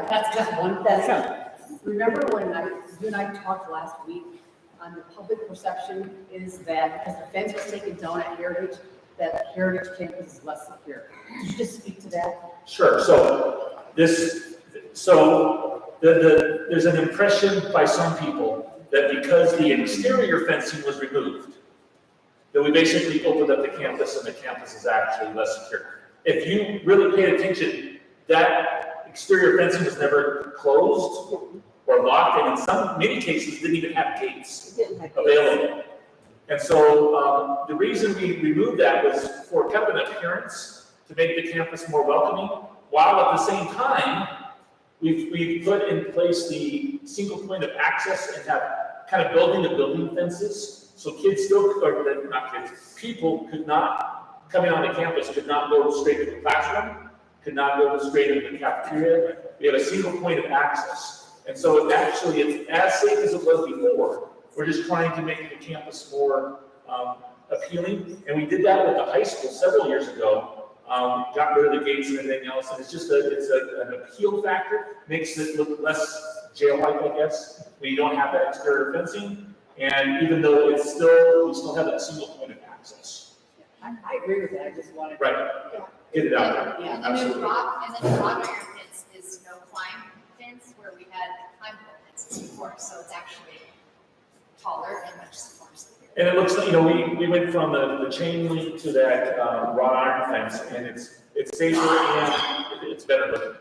That's just one question. Remember when you and I talked last week on the public perception is that because the fence was taken down at Heritage, that Heritage campus is less secure. Could you just speak to that?
Sure. So there's an impression by some people that because the exterior fencing was removed, that we basically opened up the campus and the campus is actually less secure. If you really paid attention, that exterior fencing was never closed or locked, and in many cases didn't even have gates available. And so the reason we removed that was for kind of an appearance to make the campus more welcoming, while at the same time We've put in place the single point of access and have kind of building-to-building fences. So kids still, or not kids, people could not, coming onto campus, could not go straight to the classroom, could not go straight into the cafeteria. We have a single point of access. And so actually, it's as safe as it was before. We're just trying to make the campus more appealing. And we did that with the high school several years ago. Got rid of the gates and everything else, and it's just an appeal factor, makes it look less jail-like, I guess, when you don't have that exterior fencing, and even though it's still, we still have that single point of access.
I agree with that, I just wanted.
Right, get it out there.
And the new
Absolutely.
rock iron fence is no climb fence, where we had climbable fences before, so it's actually taller and much more secure.
And it looks like, you know, we went from the chain link to that wrought iron fence, and it's safer and it's better looking.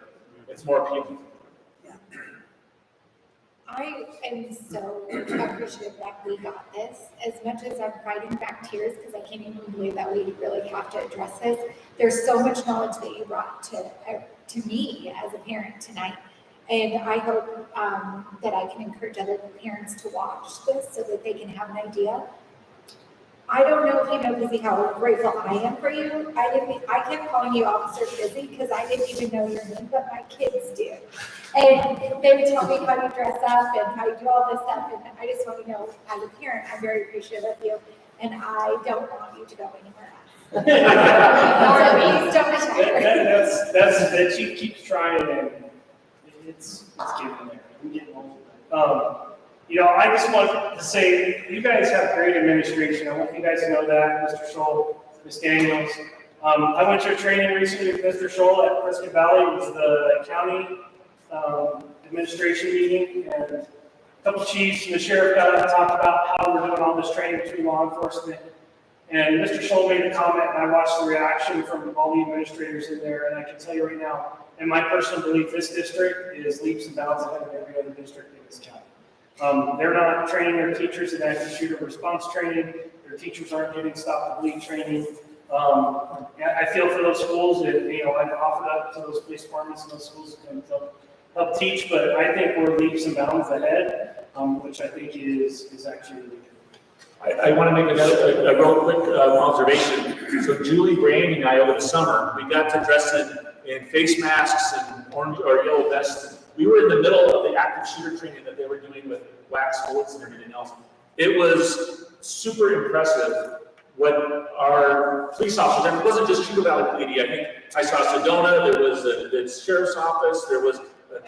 It's more appealing.
I am so appreciative that we got this. As much as I'm fighting back tears because I can't even believe that we really have to address this, there's so much knowledge that you brought to me as a parent tonight. And I hope that I can encourage other parents to watch this so that they can have an idea. I don't know if you know, Busy, how grateful I am for you. I kept calling you Officer Busy because I didn't even know your name, but my kids do. And they would tell me how you dress up and how you do all this stuff. And I just want to know, as a parent, I'm very appreciative of you. And I don't want you to go anywhere else. Please don't retire.
That she keeps trying, and it's getting there. I'm getting older. You know, I just want to say, you guys have great administration. I want you guys to know that, Mr. Scholl, Ms. Daniels. I went to a training recently with Mr. Scholl at Prescott Valley. It was the county administration meeting, and a couple chiefs and the sheriff got up and talked about how we're doing all this training between law enforcement. And Mr. Scholl made a comment, and I watched the reaction from all the administrators in there, and I can tell you right now, in my personal belief, this district is leaps and bounds ahead of every other district in this county. They're not training their teachers in active shooter response training. Their teachers aren't getting stop and bleed training. I feel for those schools, and you know, I've offered up to those police departments and those schools to help teach, but I think we're leaps and bounds ahead, which I think is actually really good.
I want to make a real quick observation. So Julie, Brandy, and I over the summer, we got to dress in face masks and orange or yellow vests. We were in the middle of the active shooter training that they were doing with Hvac bullets and everything else. It was super impressive what our police officers, and it wasn't just Shooter Valley PD. I think I saw Sedona, there was the sheriff's office, there was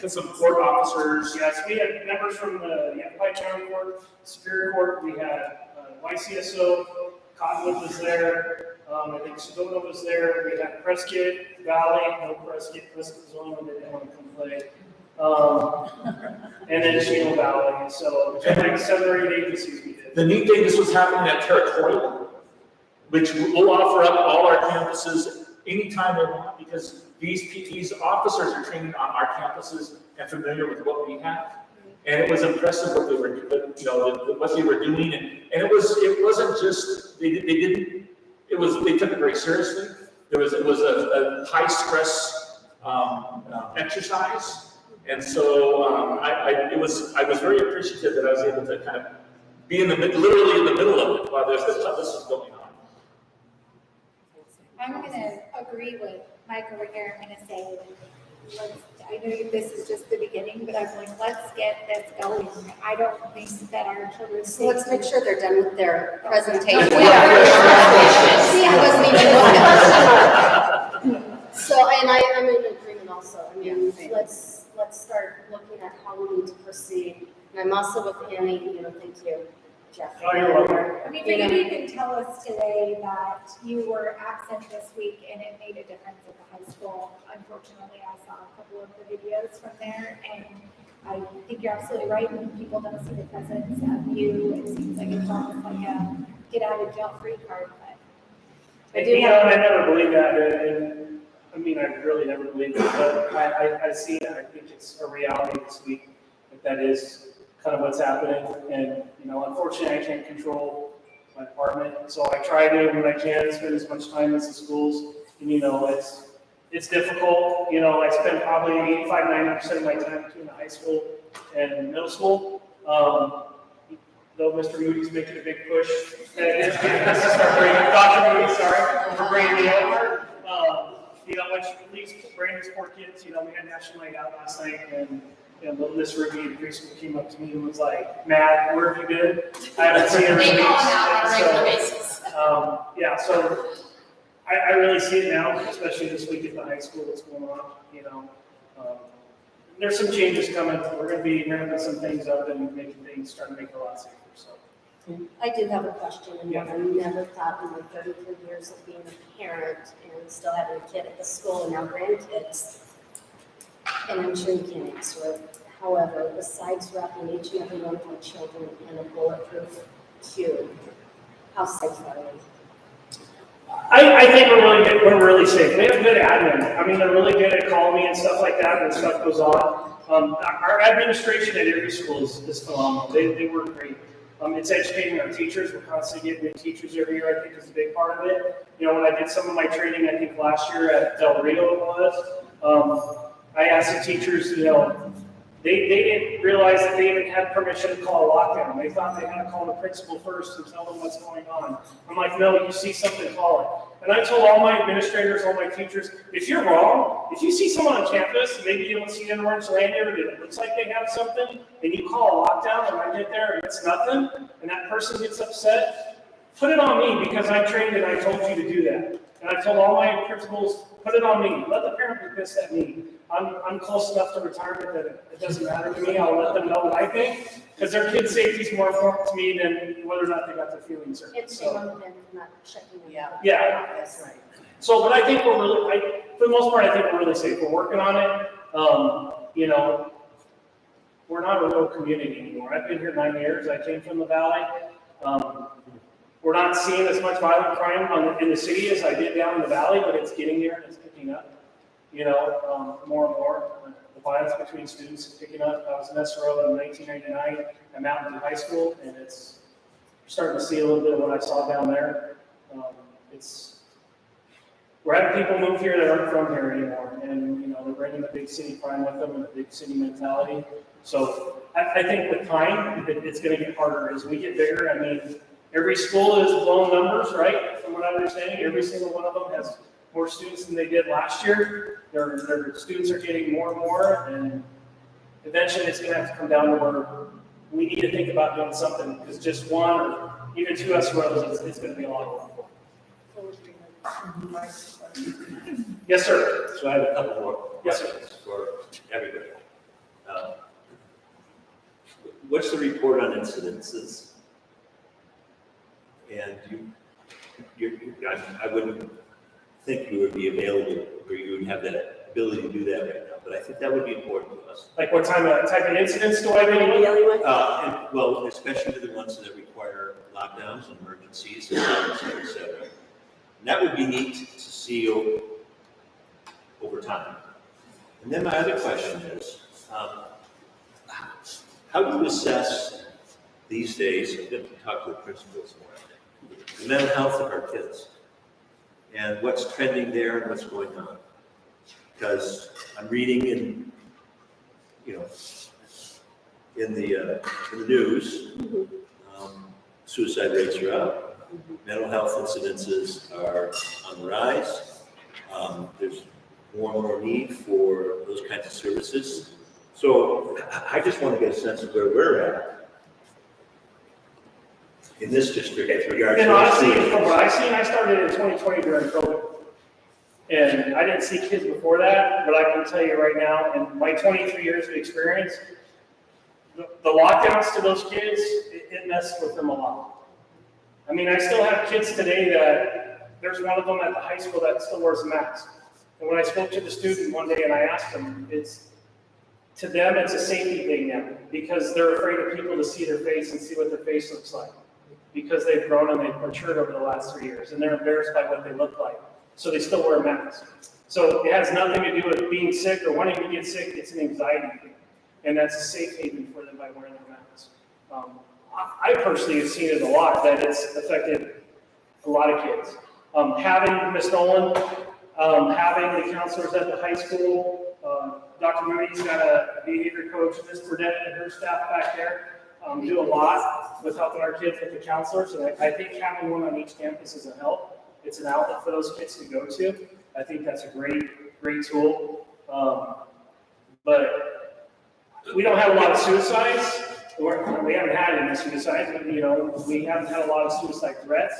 some court officers.
Yes, we had members from the Hvac County Court, Superior Court. We had YCSO, Cottonwood was there. I think Sedona was there. We had Prescott Valley, no Prescott. Prescott was the only one that didn't want to come play. And then Chino Valley. So like 7 or 8 agencies we did.
The neat thing, this was happening at Territorial, which will offer up all our campuses anytime they want, because these officers are training on our campuses and familiar with what we have. And it was impressive what they were, you know, what they were doing, and it wasn't just they took it very seriously. It was a high stress exercise, and so I was very appreciative that I was able to kind of be literally in the middle of it while this was going on.
I'm going to agree with Mike over here. I'm going to say, I know this is just the beginning, but I'm like, let's get this going. I don't think that our children.
So let's make sure they're done with their presentation.
See, I
wasn't even looking. So, and I'm in agreement also. I mean, let's start looking at how we need to proceed. And I'm also with Annie, you know, thank you, Jeff.
Oh, you're welcome.
I mean, but you didn't even tell us today that you were absent this week and it made a difference at the high school. Unfortunately, I saw a couple of the videos from there, and I think you're absolutely right. When people don't see the presence of you, it seems like it's almost like a get out of jail free card. But
And, you know, I never believed that, and I mean, I really never believed it, but I see it. I think it's a reality this week that is kind of what's happening. And, you know, unfortunately, I can't control my department, so I try to, when I can, spend as much time as the schools. And, you know, it's difficult, you know, I spend probably 85–90% of my time between the high school and middle school. Though Mr. Moody's making a big push, Dr. Moody, sorry, for bringing me over. You know, which leaves Brandon's poor kids, you know, we had National Night Out last night, and, you know, little Miss Ruby in preschool came up to me and was like, Matt, where have you been? I haven't seen her in
They call
weeks.
it out on a regular
And
basis.
so, yeah, so I really see it now, especially this week at the high school, what's going on, you know. There's some changes coming. We're gonna be ramping some things up and making things, trying to make it a lot safer, so.
I do have a question, and one I never thought in my 33 years of being a parent and still having a kid at the school and now grandkids, and I'm sure you can't answer it. However, besides wrapping each and every one of our children in a bulletproof cube, how safe are we?
I think we're really safe. We have good admin. I mean, they're really good at calling me and stuff like that when stuff goes on. Our administration at every school is phenomenal. They work great. It's educating our teachers. We're constantly getting new teachers every year, I think is a big part of it. You know, when I did some of my training, I think last year at Del Rio it was, I asked the teachers, you know, they didn't realize that they even had permission to call a lockdown. They thought they had to call the principal first and tell them what's going on. I'm like, no, you see something, call it. And I told all my administrators, all my teachers, if you're wrong, if you see someone on campus, maybe you don't see an orange lanyard, and it looks like they have something, and you call a lockdown, and I get there and it's nothing, and that person gets upset, put it on me because I'm trained and I told you to do that. And I told all my principals, put it on me. Let the parent be pissed at me. I'm close enough to retirement that it doesn't matter to me. I'll let them know what I think, because their kids' safety is more important to me than whether or not they got their feelings hurt.
And shame on them for not checking them out.
Yeah.
That's right.
So, but I think we're really, for the most part, I think we're really safe. We're working on it. You know, we're not a real community anymore. I've been here 9 years. I came from the valley. We're not seeing as much violent crime in the city as I did down in the valley, but it's getting there and it's picking up. You know, more and more. The violence between students is picking up. I was in SRO in 1999 at Mountain View High School, and it's starting to see a little bit of what I saw down there. We're having people move here that aren't from here anymore, and you know they're bringing the big city crime with them and the big city mentality. So I think with time, it's going to get harder as we get bigger. I mean, every school is blowing numbers, right? From what I'm understanding, every single one of them has more students than they did last year. Their students are getting more and more, and eventually it's going to have to come down to where we need to think about doing something, because just one or even two SROs, it's going to be a lot of work. Yes, sir.
So I have a couple more
Yes, sir.
questions for everybody. What's the report on incidences? And I wouldn't think you would be available, or you would have that ability to do that right now, but I think that would be important to us.
Like what type of incidents do I deal with?
Dealing with?
Well, especially the ones that require lockdowns and emergencies, et cetera. And that would be neat to see over time. And then my other question is, how do you assess these days, I'm going to talk to the principals more, the mental health of our kids, and what's trending there and what's going on? Because I'm reading in the news, suicide rates are up, mental health incidences are on the rise. There's more and more need for those kinds of services. So I just want to get a sense of where we're at in this district with regards
And
to.
honestly, from what I've seen, I started in 2020 during COVID. And I didn't see kids before that, but I can tell you right now, in my 23 years of experience, the lockdowns to those kids, it messed with them a lot. I mean, I still have kids today that, there's one of them at the high school that still wears a mask. And when I spoke to the student one day and I asked him, to them, it's a safety thing now, because they're afraid of people to see their face and see what their face looks like, because they've grown and they've matured over the last 3 years, and they're embarrassed by what they look like. So they still wear a mask. So it has nothing to do with being sick or wanting to get sick. It's an anxiety thing. And that's a safe haven for them by wearing their masks. I personally have seen it a lot, that it's affected a lot of kids. Having Miss Nolan, Having the counselors at the high school, Dr. Moody's got a behavior coach, Ms. Burdett and her staff back there, do a lot with helping our kids with the counselors. And I think having one on each campus is a help. It's an outlet for those kids to go to. I think that's a great tool. But we don't have a lot of suicides. We haven't had any suicides, but, you know, we haven't had a lot of suicide threats.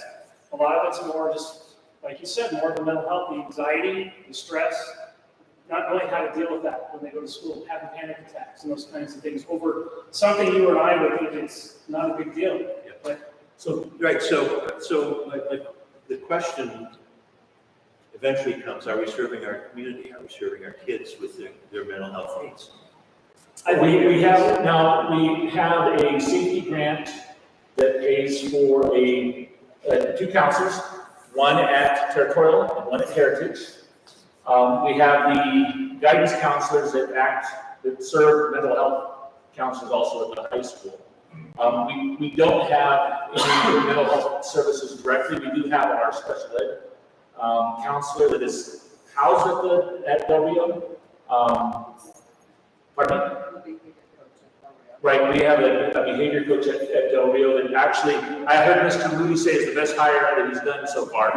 A lot of it's more just, like you said, more of the mental health, the anxiety, the stress, not knowing how to deal with that when they go to school, having panic attacks and those kinds of things over something you and I would think it's not a big deal.
Yeah.
But
So, right, so like the question eventually comes, are we serving our community? Are we serving our kids with their mental health needs?
We have a safety grant that pays for two counselors, one at Territorial and one at Heritage. We have the guidance counselors that serve mental health counselors also at the high school. We don't have any mental health services directly. We do have our special ed counselor that is housed at Del Rio. Pardon me? Right, we have a behavior coach at Del Rio that actually, I heard Mr. Moody say is the best hire that he's done so far.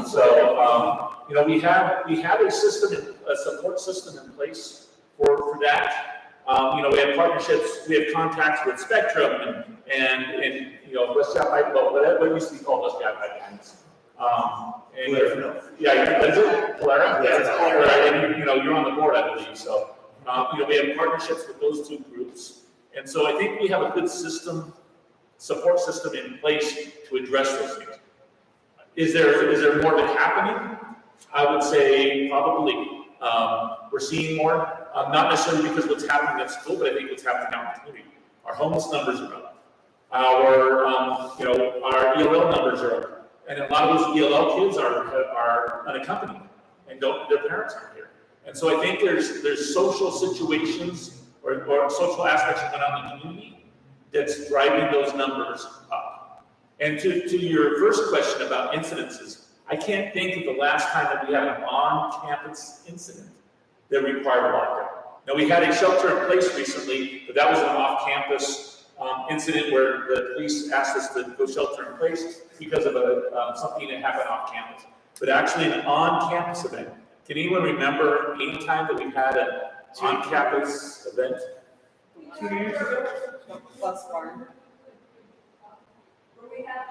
So, you know, we have a system, a support system in place for that. You know, we have partnerships, we have contacts with Spectrum and you know, West South High, well, what used to be called West South High. Yeah, is it Polera? Yeah, it's Polera, and you know, you're on the board, I believe, so. You know, we have partnerships with those two groups. And so I think we have a good system, support system in place to address those things. Is there more of it happening? I would say probably. We're seeing more, not necessarily because what's happening at school, but I think what's happening out in the community. Our homeless numbers are up. Our, you know, our ELL numbers are up. And a lot of those ELL kids are unaccompanied and their parents aren't here. And so I think there's social situations or social aspects going on in the community that's driving those numbers up. And to your first question about incidences, I can't think of the last time that we had an on-campus incident that required a lockdown. Now, we had a shelter in place recently, but that was an off-campus incident where the police asked us to go shelter in place because of something that happened off-campus. But actually an on-campus event. Can anyone remember any time that we had an on-campus event?
2 years ago? Bus barn.
Where we have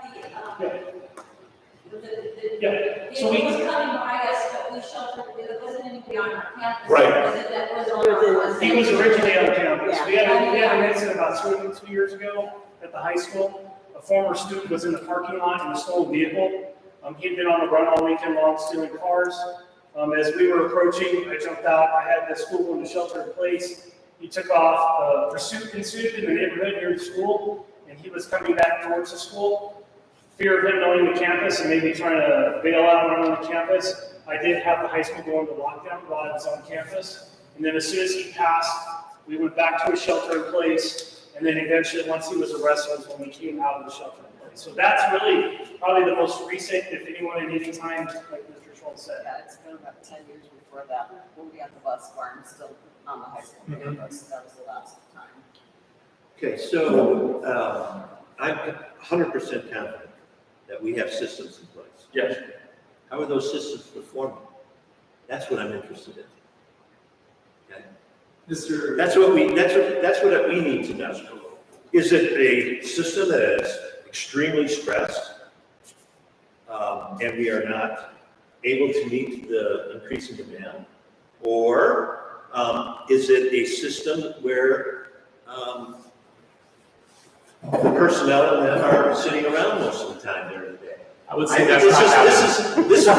yeah, so
it was coming by us, but we sheltered, it wasn't anybody on our campus.
Right.
Was it that was on our?
he was originally on campus.
Yeah.
We had an incident about two years ago at the high school. A former student was in the parking lot in a stolen vehicle. He'd been on the run all weekend long stealing cars. As we were approaching, I jumped out. I had the school going to shelter in place. He took off. Pursuit ensued in the neighborhood near the school, and he was coming back towards the school. Fear of him knowing the campus and maybe trying to bail out around the campus. I did have the high school go into lockdown while I was on campus. And then as soon as he passed, we went back to a shelter in place. And then eventually, once he was arrested, was when we came out of the shelter in place. So that's really probably the most recent, if anyone at any time, like Mr. Schultz said.
Yeah, it's been about 10 years before that, when we had the bus barn still on the high school campus. That was the last time.
Okay, so I'm 100% confident that we have systems in place.
Yes.
How are those systems performing? That's what I'm interested in. Okay? That's what we need to know. Is it a system that is extremely stressed, and we are not able to meet the increasing demand? Or is it a system where the personnel and them are sitting around most of the time during the day?
I would say that's not happening.
This is not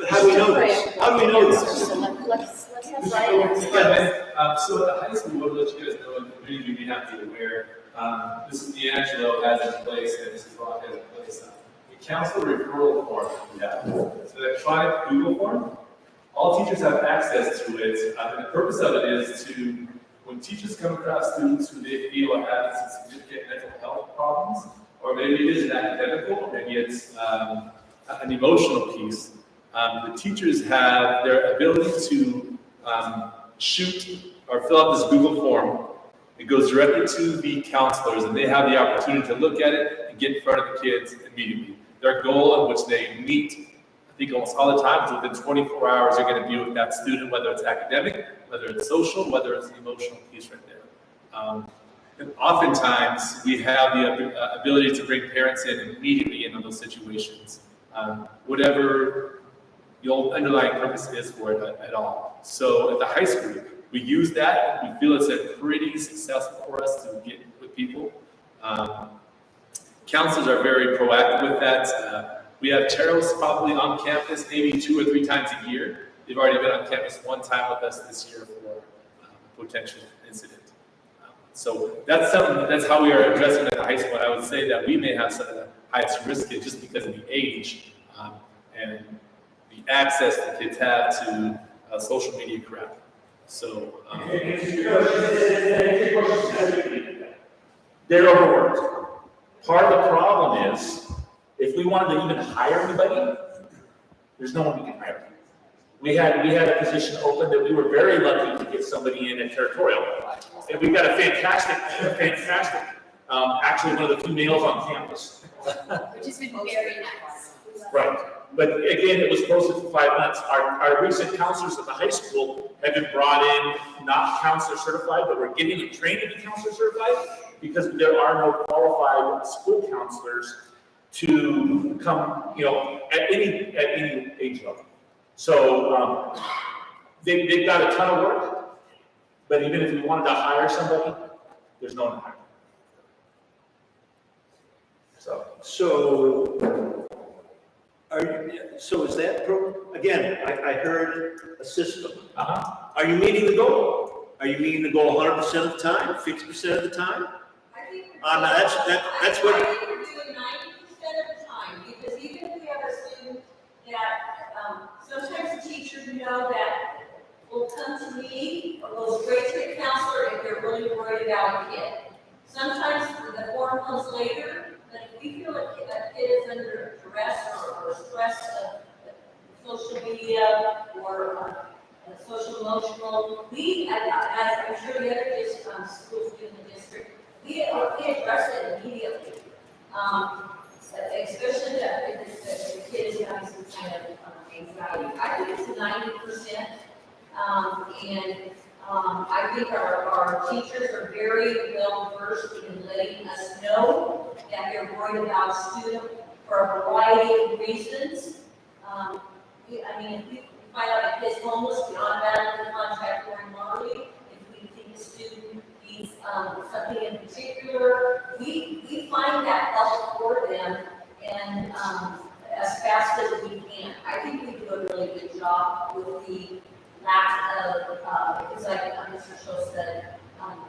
how do we know this? How do we know this?
So let's have Ryan.
So at the high school, what let you guys know, and the community may not be aware, this is D'Angelo has in place, and this is Rock has in place, a counselor referral form. Yeah. It's an electronic Google form. All teachers have access to it, and the purpose of it is to, when teachers come across students who they feel are having some significant mental health problems, or maybe it is an academic, or maybe it's an emotional piece, The teachers have their ability to shoot or fill out this Google form. It goes directly to the counselors, and they have the opportunity to look at it and get in front of the kids immediately. Their goal, in which they meet, I think almost all the time, is within 24 hours, they're going to be with that student, whether it's academic, whether it's social, whether it's the emotional piece right there. And oftentimes, we have the ability to bring parents in immediately into those situations, whatever the old underlying purpose is for it at all. So at the high school, we use that. We feel it's a pretty successful for us to get with people. Counselors are very proactive with that. We have Teros probably on campus maybe 2 or 3 times a year. They've already been on campus 1 time with us this year for a potential incident. So that's how we are addressing it at the high school. And I would say that we may have some of the highest risk just because of the age and the access that kids have to social media crap. So
they're overworked. Part of the problem is, if we wanted to even hire anybody, there's no one we can hire. We had a position open that we were very lucky to get somebody in at territorial. And we've got a fantastic, actually one of the few males on campus.
Which has been very nice.
Right. But again, it was posted for 5 months. Our recent counselors at the high school have been brought in, not counselor certified, but we're getting them trained to be counselor certified because there are no qualified school counselors to come, at any age level. So they've got a ton of work, but even if we wanted to hire somebody, there's no one to hire.
So is that again, I heard a system. Are you meeting the goal? Are you meeting the goal 100% of the time, 50% of the time? That's what.
I think we're doing 90% of the time, because even if we have a student that, sometimes the teachers know that will come to me or will straight to the counselor if they're really worried about a kid. Sometimes the form comes later, but if we feel like a kid is under duress or stress of social media or social emotional, we, as I'm sure the other schools do in the district, we address it immediately. Especially if the kid is having some kind of anxiety. I think it's 90%. I think our teachers are very well versed in letting us know that they're worried about a student for a variety of reasons. If we find out a kid's homeless, we automatically contact Warren Marley. If we think the student needs something in particular, we find that help for them and as fast as we can. I think we do a really good job with the lack of, because like Mr. Schultz said,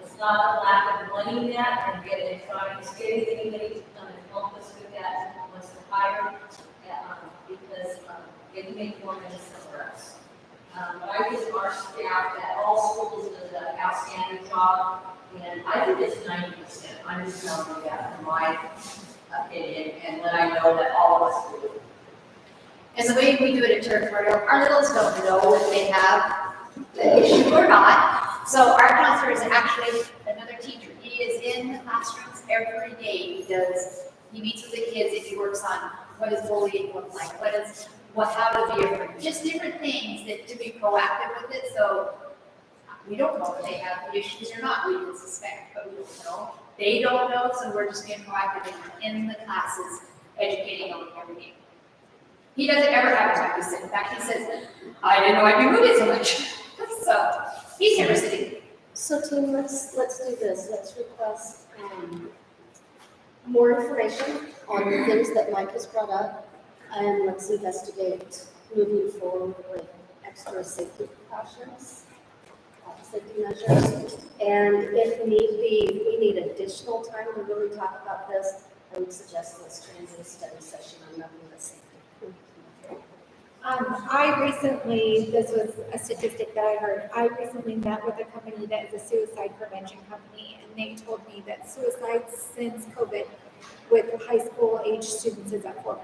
it's not a lack of wanting that and trying to get anybody to come and help us with that once they're hired, because they can make more money somewhere else. But I think our staff at all schools does an outstanding job, and I think it's 90%. I'm just telling you that from my opinion, and then I know that all of us do.
And the way we do it at territorial, our littles don't know if they have the issue or not. So our counselor is actually another teacher. He is in the classrooms every day. He meets with the kids and he works on what does bullying look like, how to be a friend, just different things to be proactive with it. So we don't know if they have the issues or not. We can suspect, but we don't know. They don't know, so we're just being proactive in the classes, educating them every day. He doesn't ever have a time to sit. In fact, he says, I didn't know I'd be moving so much. So he's never sitting.
So team, let's do this. Let's request more information on the things that Mike has brought up, and let's investigate moving forward with extra safety precautions, safety measures. And if need be, if we need additional time to really talk about this, I would suggest let's transit a study session on nothing but safety.
I recently, this was a statistic that I heard, I recently met with a company that is a suicide prevention company, and they told me that suicides since COVID with high school age students is at 400%.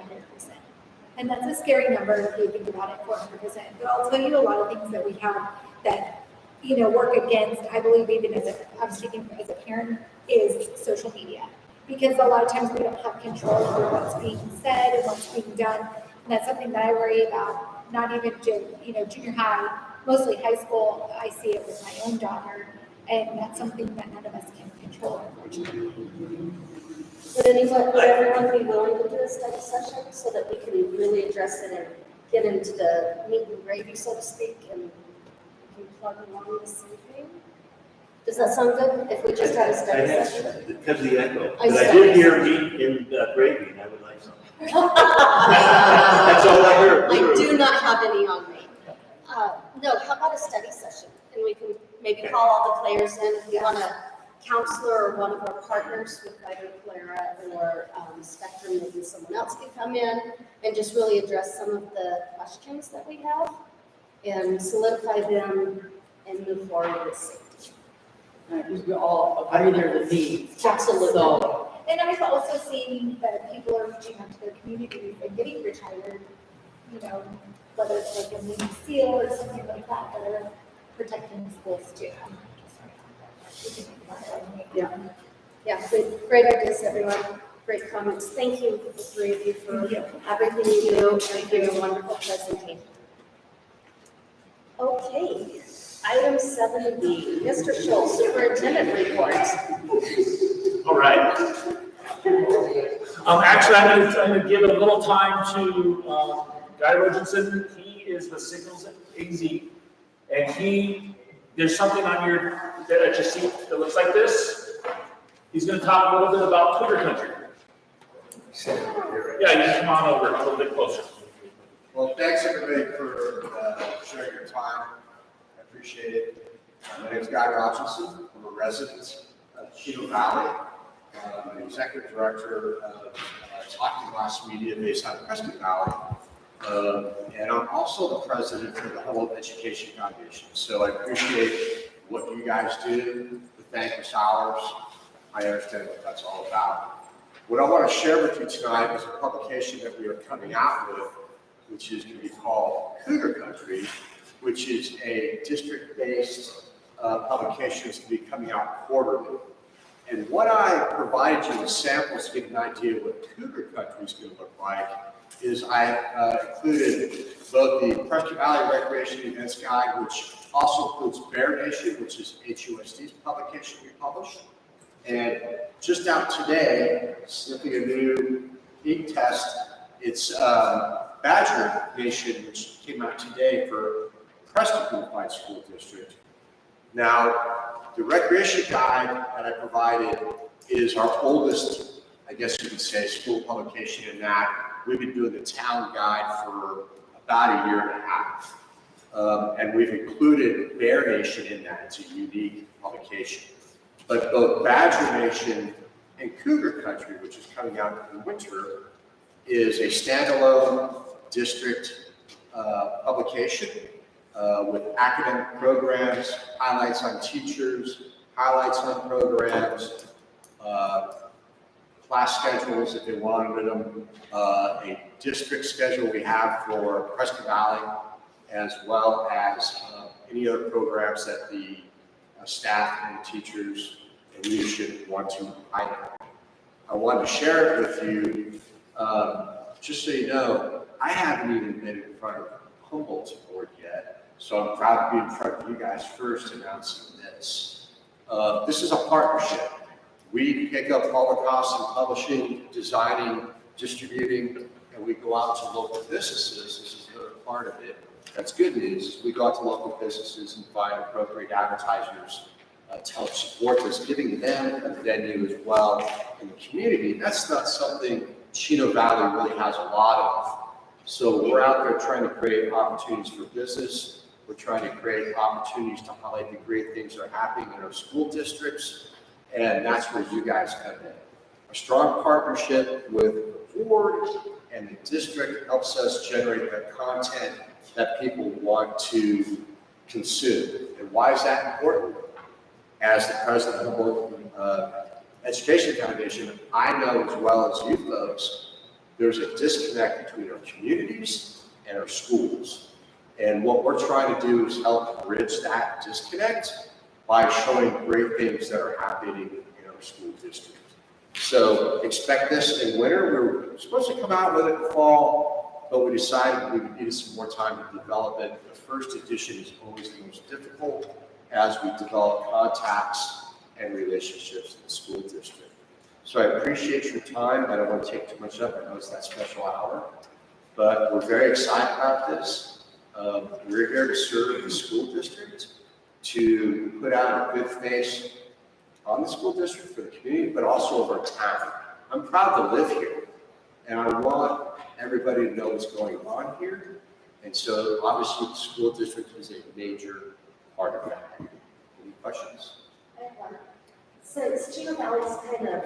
And that's a scary number if you think about it, 400%. But I'll tell you a lot of things that we have that, work against, I believe even I'm speaking as a parent, is social media. Because a lot of times we don't have control over what's being said and what's being done. And that's something that I worry about, not even junior high, mostly high school. I see it with my own daughter. And that's something that none of us can control, unfortunately.
Would everyone be willing to do a study session so that we can really address it and get into the meat and gravy, so to speak, and we can plug along this evening? Does that sound good, if we just had a study session?
Because of the echo.
I
But I
said-
did hear meat in gravy, and I would like some. That's all I heard.
I do not have any on me. No, how about a study session? And we can maybe call all the players in. If we want a counselor or one of our partners with either Clara or Spectrum, maybe someone else can come in and just really address some of the questions that we have and solidify them and move forward with safety.
We all agree there's a need.
Absolutely.
So,
And I've also seen that people are reaching out to their communities and getting retired, whether it's like a Navy SEAL or something like that are protecting schools too.
Yeah, great ideas, everyone. Great comments. Thank you, the three of you, for everything you do and for your wonderful presentation. Okay, item 7B, Mr. Schultz, superintendent reports.
All right. Actually, I'm gonna give a little time to, Guy Rogenson. He is the signals AZ, and there's something on that you see that looks like this. He's gonna talk a little bit about Cougar Country. Yeah, you can come on over a little bit closer.
Well, thanks everybody for sharing your time. I appreciate it. My name is Guy Rogerson. I'm a resident of Chino Valley. I'm the executive director of Talking Glass Media based out of Preston Valley. And I'm also the president of the Humboldt Education Foundation. So I appreciate what you guys do, the thankless hours. I understand what that's all about. What I want to share with you tonight is a publication that we are coming out with, which is going to be called Cougar Country, which is a district-based publication that's going to be coming out quarterly. And what I provide you as samples to get an idea of what Cougar Country is going to look like is I included both the Preston Valley Recreation Events Guide, which also includes Bear Nation, which is HUSD's publication we published. And just out today, snipping a new ink test, it's Badger Nation, which came out today for Preston Unified School District. Now, the recreation guide that I provided is our oldest, I guess you could say, school publication in that we've been doing the town guide for about a year and a half. And we've included Bear Nation in that. It's a unique publication. But both Badger Nation and Cougar Country, which is coming out in the winter, is a standalone district publication with academic programs, highlights on teachers, highlights on programs, class schedules if they wanted them, a district schedule we have for Preston Valley, as well as any other programs that the staff and teachers and leadership want to highlight. I wanted to share it with you, just so you know, I haven't even been in front of Humboldt's board yet, so I'm proud to be in front of you guys first announcing this. This is a partnership. We pick up all the costs in publishing, designing, distributing, and we go out to local businesses. This is the other part of it. That's good news. We go out to local businesses and find appropriate advertisers to help support this, giving them a venue as well in the community. That's not something Chino Valley really has a lot of. So we're out there trying to create opportunities for business. We're trying to create opportunities to highlight the great things that are happening in our school districts. And that's where you guys come in. A strong partnership with the board and the district helps us generate the content that people want to consume. And why is that important? As the president of the Education Foundation, I know as well as you folks there's a disconnect between our communities and our schools. And what we're trying to do is help bridge that disconnect by showing great things that are happening in our school district. So expect this in winter. We were supposed to come out with it in fall, but we decided we needed some more time to develop it. The first edition is always the most difficult as we develop contacts and relationships in the school district. So I appreciate your time. I don't want to take too much up. I know it's that special hour, but we're very excited about this. We're here to serve the school district, to put out a good face on the school district for the community, but also of our town. I'm proud to live here, and I want everybody to know what's going on here. And so obviously the school district is a major part of that. Any questions?
Since Chino Valley is kind of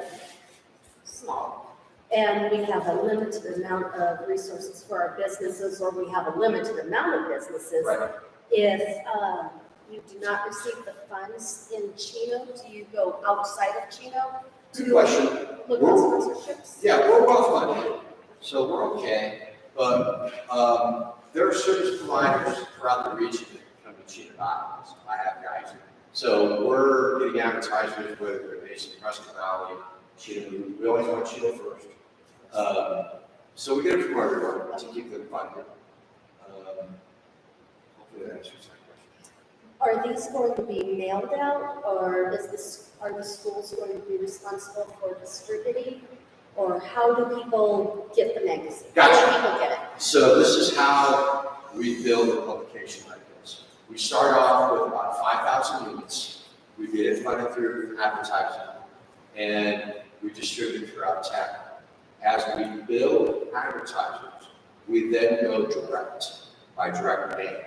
small, and we have a limited amount of resources for our businesses, or we have a limited amount of businesses,
Right.
if you do not receive the funds in Chino, do you go outside of Chino
Good
to
question.
look at sponsorships?
Yeah, we're well funded, so we're okay. But there are service providers throughout the region that come to Chino Valley. So I have guys. So we're getting advertisements whether they're based in Prescott Valley, Chino. We always want Chino first. So we get it from everywhere to keep them funded. Hopefully that answers that question.
Are these going to be mailed out, or are the schools going to be responsible for distributing? Or how do people get the magazine?
Gotcha.
How do people get it?
So this is how we build a publication like this. We start off with about 5,000 units. We get it funded through advertising, and we distribute throughout town. As we build advertisers, we then go direct, by direct mail.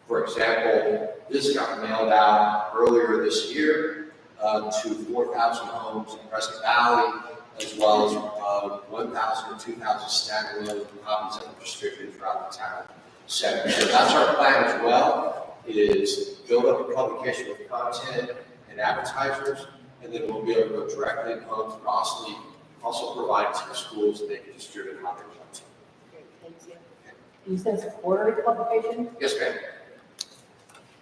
For example, this got mailed out earlier this year to 4,000 homes in Prescott Valley, as well as 1,000 or 2,000 standalone copies that were distributed throughout the town center. So that's our plan as well, is build up a publication with content and advertisers, and then we'll be able to go directly in homes, but also provide it to the schools that they can distribute how they want to.
Great, thank you.
You said it's a quarterly publication?
Yes, ma'am.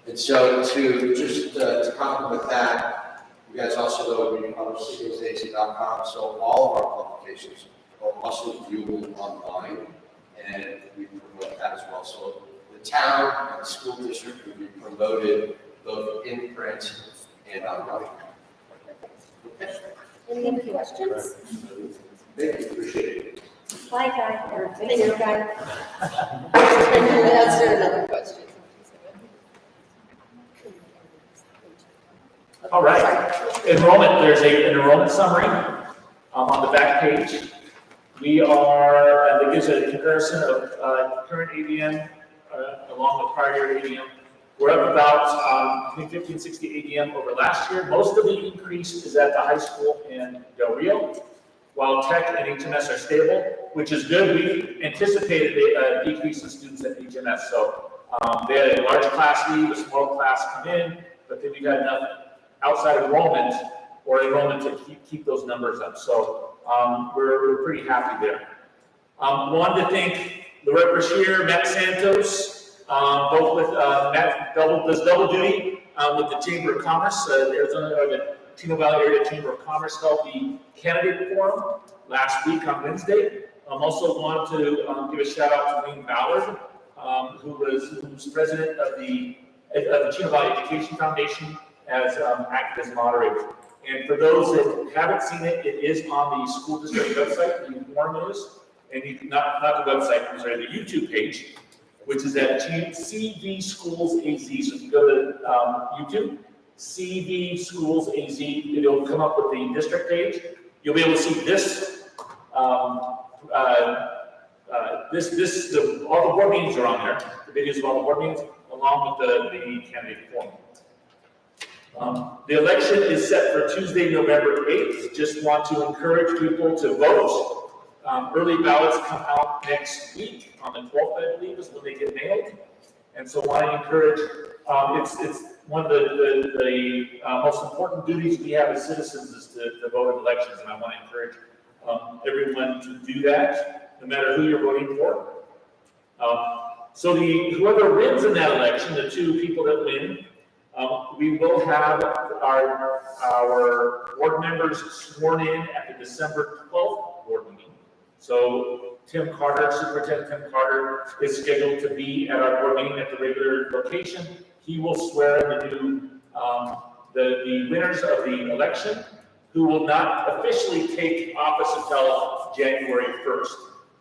And so to complement that, you guys also know we publish CVUSD.com, so all of our publications are also viewable online, and we promote that as well. So the town and the school district will be promoted both in print and online. Okay.
Any other questions?
Thank you, appreciate it.
Bye, Guy, or thank you, Guy. Answer another question.
All right, enrollment, there's an enrollment summary on the back page. We are, and it gives a comparison of current ADM along with prior year ADM. We're up about between 50 and 60 ADM over last year. Most of the increase is at the high school in Del Rio, while tech and HMS are stable, which is good. We anticipated a decrease in students at HMS. So they had a large class leave, a small class come in, but then we got enough outside enrollment to keep those numbers up. So we're pretty happy there. Wanted to thank Lorette Brashear, Matt Santos, both with Matt does double duty with the Chamber of Commerce. The Chino Valley Area Chamber of Commerce held the candidate forum last week on Wednesday. Also wanted to give a shout out to Wayne Ballard, who's president of the Chino Valley Education Foundation, as acted as moderator. And for those that haven't seen it, it is on the school district website, the forum is, and you can not the website, I'm sorry, the YouTube page, which is at CV Schools AZ. So if you go to YouTube, CV Schools AZ, it'll come up with the district page. You'll be able to see this. All the board meetings are on there. The videos of all the board meetings, along with the candidate forum. The election is set for Tuesday, November 8th. Just want to encourage people to vote. Early ballots come out next week on the 12th, I believe, is when they get mailed. And so I want to encourage, it's one of the most important duties we have as citizens is to vote in elections. And I want to encourage everyone to do that. no matter who you're voting for. So whoever wins in that election, the two people that win, we will have our board members sworn in at the December 12th board meeting. So Tim Carter, Superintendent Tim Carter, is scheduled to be at our board meeting at the regular location. He will swear in the new, the winners of the election, who will not officially take office until January 1st.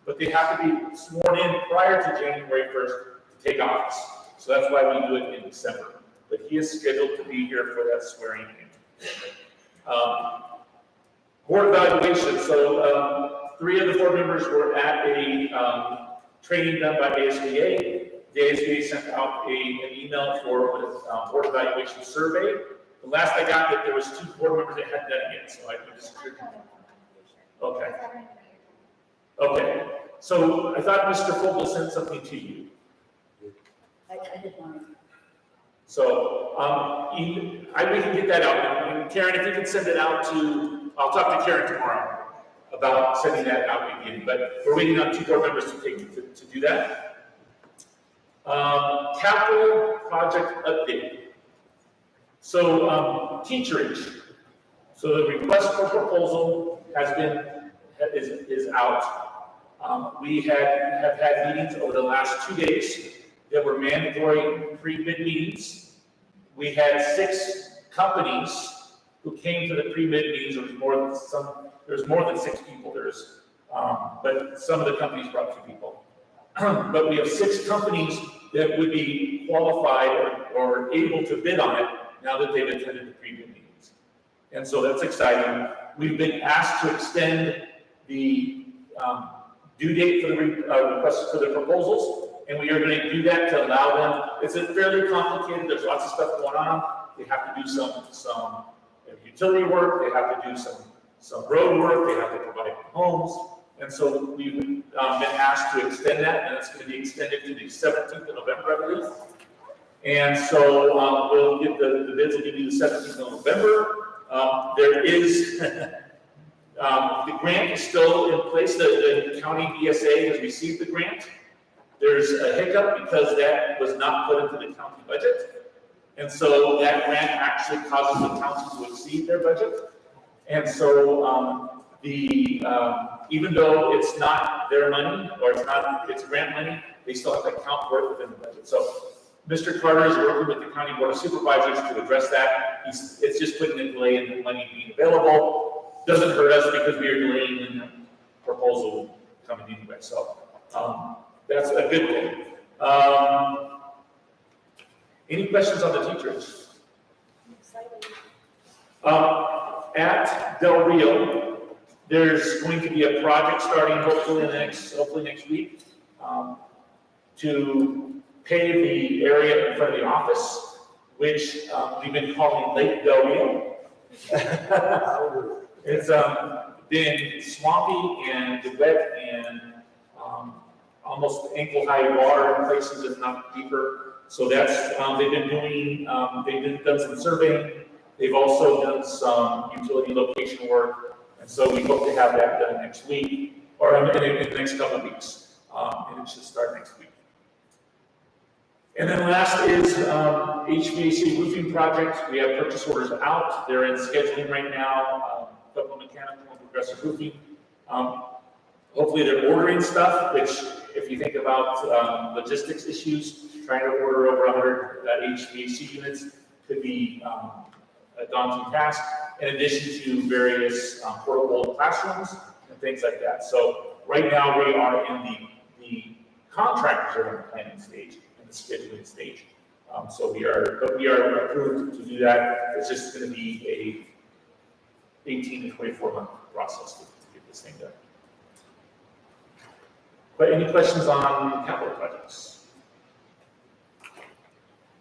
But they have to be sworn in prior to January 1st to take office. So that's why we do it in December. But he is scheduled to be here for that swearing in. Board evaluation. So 3 of the board members were at a training done by ASBA. The ASBA sent out an email for a board evaluation survey. The last I got that there was 2 board members that hadn't done it yet, so I just. Okay. Okay. So I thought Mr. Fogel sent something to you.
I did mine.
So we can get that out. And Karen, if you can send it out to, I'll talk to Karen tomorrow about sending that out again. But we're waiting on 2 board members to do that. Capital project update. So teacherage. So the request for proposal is out. We have had meetings over the last 2 days that were mandatory pre-bid meetings. We had 6 companies who came to the pre-bid meetings. There's more than 6 people. But some of the companies brought 2 people. But we have 6 companies that would be qualified or able to bid on it now that they've attended the pre-bid meetings. And so that's exciting. We've been asked to extend the due date for the requests for the proposals. And we are going to do that to allow them. It's fairly complicated. There's lots of stuff going on. They have to do some utility work. They have to do some road work. They have to provide homes. And so we've been asked to extend that, and it's going to be extended to the 17th of November, I believe. And so we'll get the bids will be the 17th of November. There is the grant is still in place. The county BSA has received the grant. There's a hiccup because that was not put into the county budget. And so that grant actually causes the county to exceed their budget. And so even though it's not their money, or it's grant money, they still have to account for it within the budget. So Mr. Carter is working with the County Board of Supervisors to address that. It's just putting a delay in the money being available. Doesn't hurt us because we are delaying the proposal coming anyway. So that's a good thing. Any questions on the teachers? At Del Rio, there's going to be a project starting hopefully next week to pave the area in front of the office, which we've been calling Lake Del Rio. It's been swampy and wet and almost ankle-high water in places, if not deeper. So that's they've done some surveying. They've also done some utility location work, and so we hope to have that done next week or in the next couple of weeks, and it should start next week. And then last is HVAC roofing project. We have purchase orders out. They're in scheduling right now. A couple of mechanical and progressive roofing. Hopefully they're ordering stuff, which if you think about logistics issues, trying to order over 100 HVAC units could be a daunting task, in addition to various portable classrooms and things like that. So right now we are in the contractors are in the planning stage and the scheduling stage. So we are approved to do that. It's just going to be a 18 to 24 month process to get this thing done. But any questions on capital projects?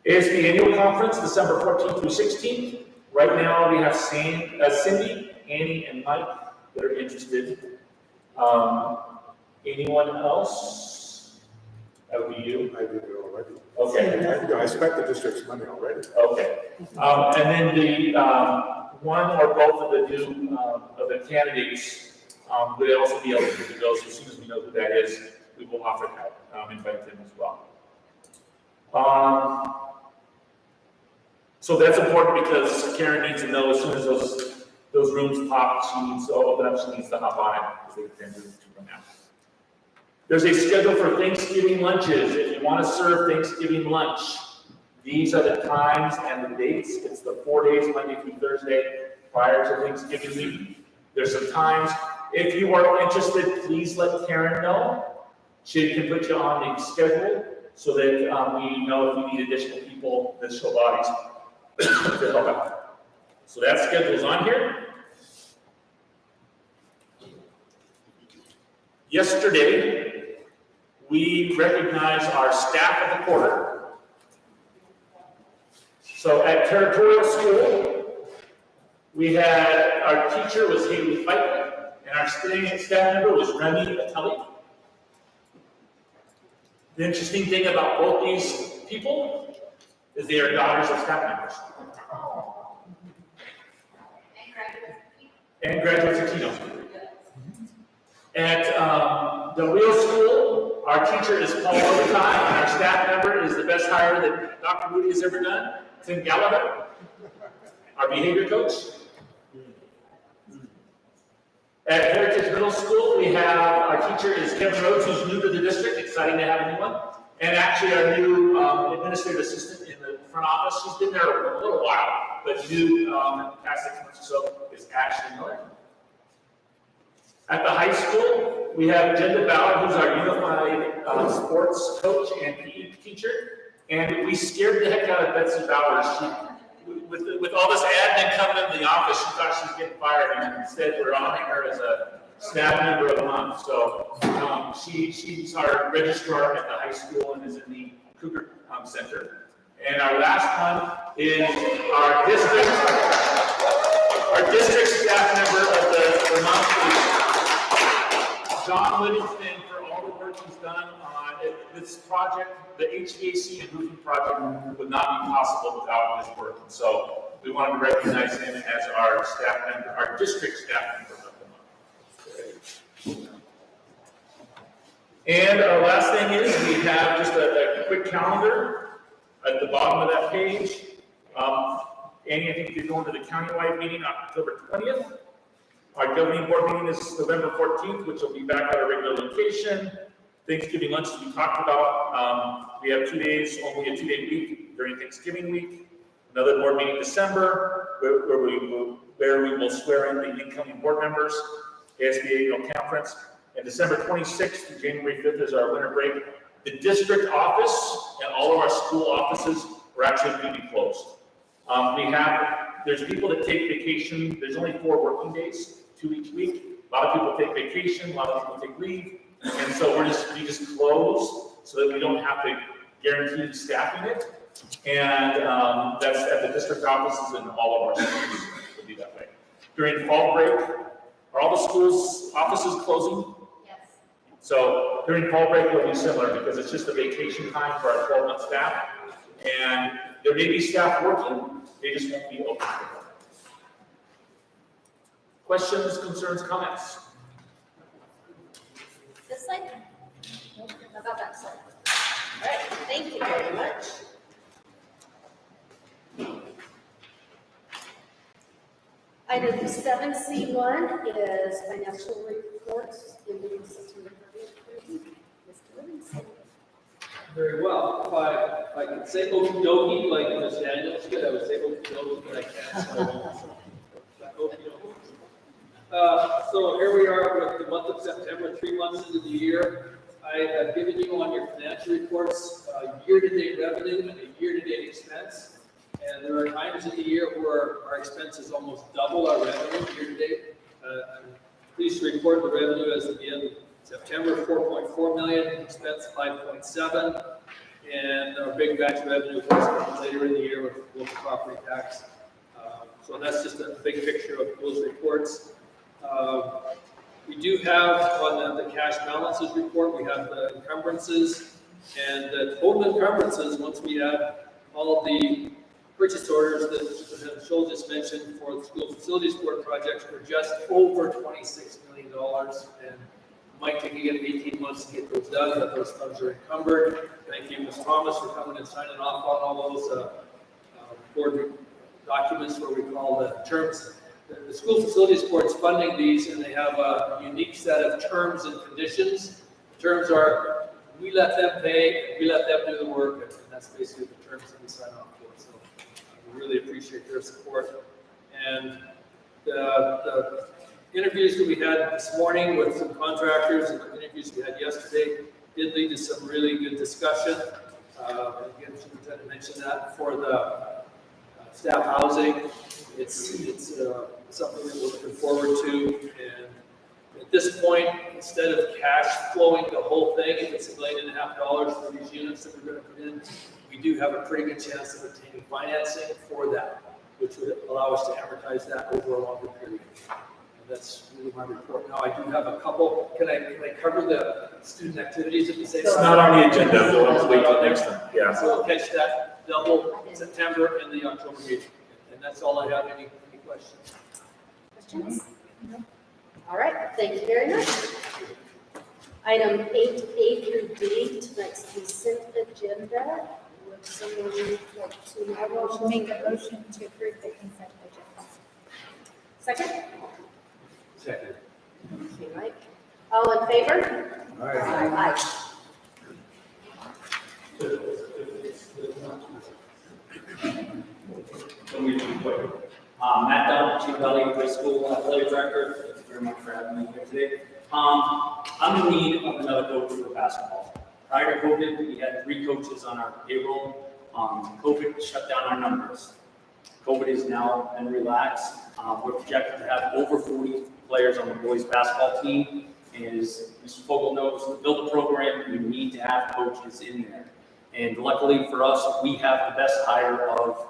ASB annual conference, December 14th through 16th. Right now, we have Cindy, Annie, and Mike that are interested. Anyone else? That would be you.
I did it already.
Okay.
I spent the district's money already.
Okay. And then the one or both of the new of the candidates would also be eligible to go. So as soon as we know who that is, we will offer that, invite them as well. So that's important because Karen needs to know as soon as those rooms pop, she needs to open up, she needs to hop on it because they can do it from now. There's a schedule for Thanksgiving lunches. If you want to serve Thanksgiving lunch, these are the times and the dates. It's the 4 days, Monday through Thursday, prior to Thanksgiving week. There's some times. If you are interested, please let Karen know. She can put you on the schedule so that we know if we need additional people, additional bodies to help out. So that schedule is on here. Yesterday, we recognized our staff of the quarter. So at Territorial School, we had, our teacher was Hvac, and our staff member was Remy Atelli. The interesting thing about both these people is they are daughters of staff members. And graduates of Keno. At the real school, our teacher is Paul Overtime, and our staff member is the best hire that Dr. Moody has ever done, Tim Gallagher, our behavior coach. At Heritage Middle School, we have our teacher is Kevin Rhodes, who's new to the district, exciting to have a new one. And actually our new administrative assistant in the front office, she's been there a little while, but new in the past 6 months or so is Ashley Miller. At the high school, we have Jenda Bauer, who's our unified sports coach and PE teacher. And we scared the heck out of Betsy Bowers. With all this admin coming into the office, she thought she was getting fired, and instead we're honoring her as a staff member of the month. So she's our registrar at the high school and is in the Cougar Center. And our last one is our district staff member of the month, John Livingston, for all the work he's done on this project. The HVAC and roofing project would not be possible without his work. And so we wanted to recognize him as our staff member, our district staff member of the month. And our last thing is we have just a quick calendar at the bottom of that page. Annie, I think you're going to the countywide meeting on October 20th. Our governing board meeting is November 14th, which will be back at our regular location. Thanksgiving lunch we talked about. We have 2 days, only a 2-day week during Thanksgiving week. Another board meeting in December, where we will swear in the incoming board members. ASBA annual conference. And December 26th to January 5th is our winter break. The district office and all of our school offices are actually going to be closed. There's people that take vacation. There's only 4 working days, 2 each week. A lot of people take vacation, a lot of people take leave. And so we just close so that we don't have to guarantee staffing it. And that's at the district offices and all of our schools will be that way. During fall break, are all the schools' offices closing?
Yes.
So during fall break, it'll be similar because it's just a vacation time for our 12-month staff. And there may be staff working, they just won't be open. Questions, concerns, comments?
This slide? How about that slide? All right, thank you very much. Item 7C1 is financial reports ending September 30th. Mr. Livingston.
Very well. If I could say okey dokey like Ms. Daniels did, I would say okey dokey, but I can't, so I won't. Okey dokey. So here we are with the month of September, 3 months into the year. I have given you on your financial reports year-to-date revenue and a year-to-date expense. And there are times in the year where our expenses almost double our revenue year-to-date. I'm pleased to report the revenue as of the end of September, 4.4 million, expense 5.7, and our big batch revenue was later in the year with local property tax. So that's just a big picture of those reports. We do have on the cash balances report, we have the encumbrances, and the total encumbrances, once we add all of the purchase orders that Representative Scholl just mentioned for the school facilities board projects were just over $26 million. And it might take again 18 months to get those done, but those funds are encumbered. Thank you, Ms. Thomas, for coming and signing off on all those board documents where we call the terms. The school facilities board is funding these, and they have a unique set of terms and conditions. The terms are, we let them pay, and we let them do the work, and that's basically the terms that we sign off for. So we really appreciate their support. And the interviews that we had this morning with some contractors and the interviews we had yesterday did lead to some really good discussion. Again, Superintendent mentioned that for the staff housing. It's something that we're looking forward to. And at this point, instead of cash flowing the whole thing, if it's $1.5 million for these units that we're going to put in, we do have a pretty good chance of obtaining financing for that, which would allow us to amortize that over a longer period. And that's really my report. Now, I do have a couple. Can I cover the student activities at the same time?
It's not on the agenda, so let's wait till next time. Yeah.
So we'll catch that double September and the October meeting. And that's all I have. Any questions?
Questions? All right, thank you very much. Item 8A through D, tonight's consent agenda. Would someone like to
I will make a motion to approve the consent agenda.
second?
Second.
Thank you, Mike. All in favor? Aye.
Can we do quick? Matt Dunn, Chief Valley High School Athletic Director. Thank you very much for having me here today. I'm in need of another coach for basketball. Prior to COVID, we had 3 coaches on our payroll. COVID shut down our numbers. COVID is now been relaxed. We're projected to have over 40 players on the boys basketball team. And as Mr. Fogel knows, to build a program, you need to have coaches in there. And luckily for us, we have the best hire of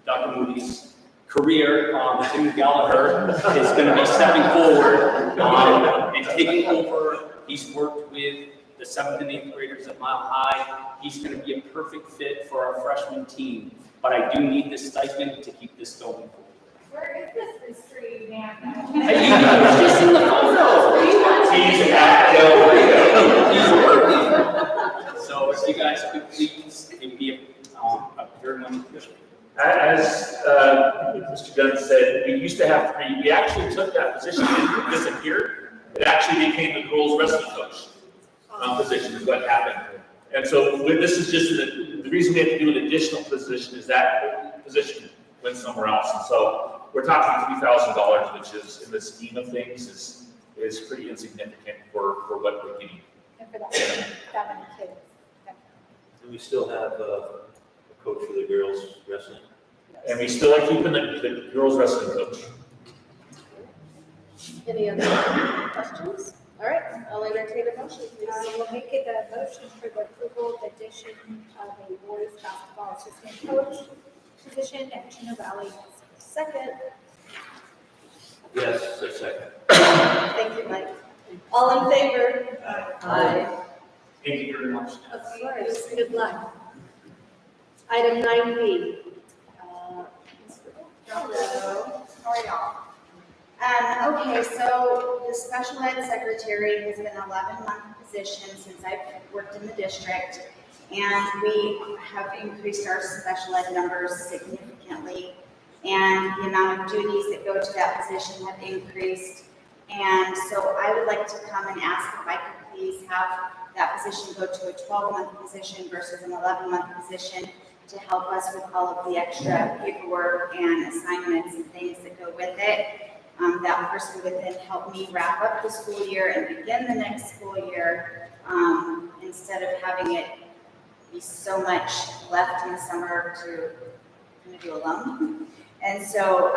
Dr. Moody's career. Tim Gallagher is going to be stepping forward and taking over. He's worked with the 7th and 8th graders at Mile High. He's going to be a perfect fit for our freshman team. But I do need this stipend to keep this going forward.
Where is this mystery man?
He was just in the photo.
He's back.
So if you guys could please give me a very much appreciated.
As Mr. Dunn said, we used to have 3. We actually took that position and it disappeared. It actually became the girls' wrestling coach position is what happened. And so this is just the reason we have to do an additional position is that position went somewhere else. And so we're talking $3,000, which is in the scheme of things is pretty insignificant for what we're getting.
And for that many kids.
And we still have a coach for the girls wrestling.
And we still are keeping the girls' wrestling coach.
Any other questions? All right, I'll entertain a motion, please.
I will make it a motion for the approval of addition of a boys basketball assistant coach position at Chino Valley.
Second.
Yes, a second.
Thank you, Mike. All in favor? Aye.
Thank you very much.
Of course, good luck. Item 9B.
Hello, how are y'all? Okay, so the special ed secretary has been an 11-month position since I've worked in the district, and we have increased our special ed numbers significantly, and the amount of duties that go to that position have increased. And so I would like to come and ask if I could please have that position go to a 12-month position versus an 11-month position to help us with all of the extra paperwork and assignments and things that go with it. That person would then help me wrap up the school year and begin the next school year, instead of having it be so much left in the summer to kind of do alone. And so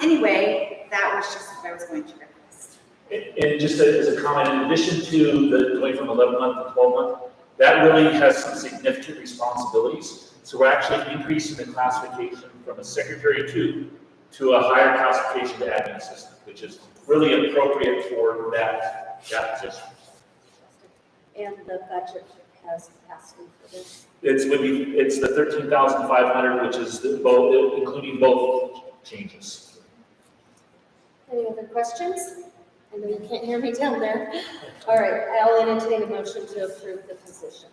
anyway, that was just what I was going to request.
And just as a comment, in addition to the going from 11-month to 12-month, that really has some significant responsibilities. So we're actually increasing the classification from a secretary to a higher classification to admin assistant, which is really appropriate for that position.
And the budget
has capacity for this?
It's the 13,500, which is both, including both changes.
Any other questions? I know you can't hear me down there. All right, I'll entertain a motion to approve the position.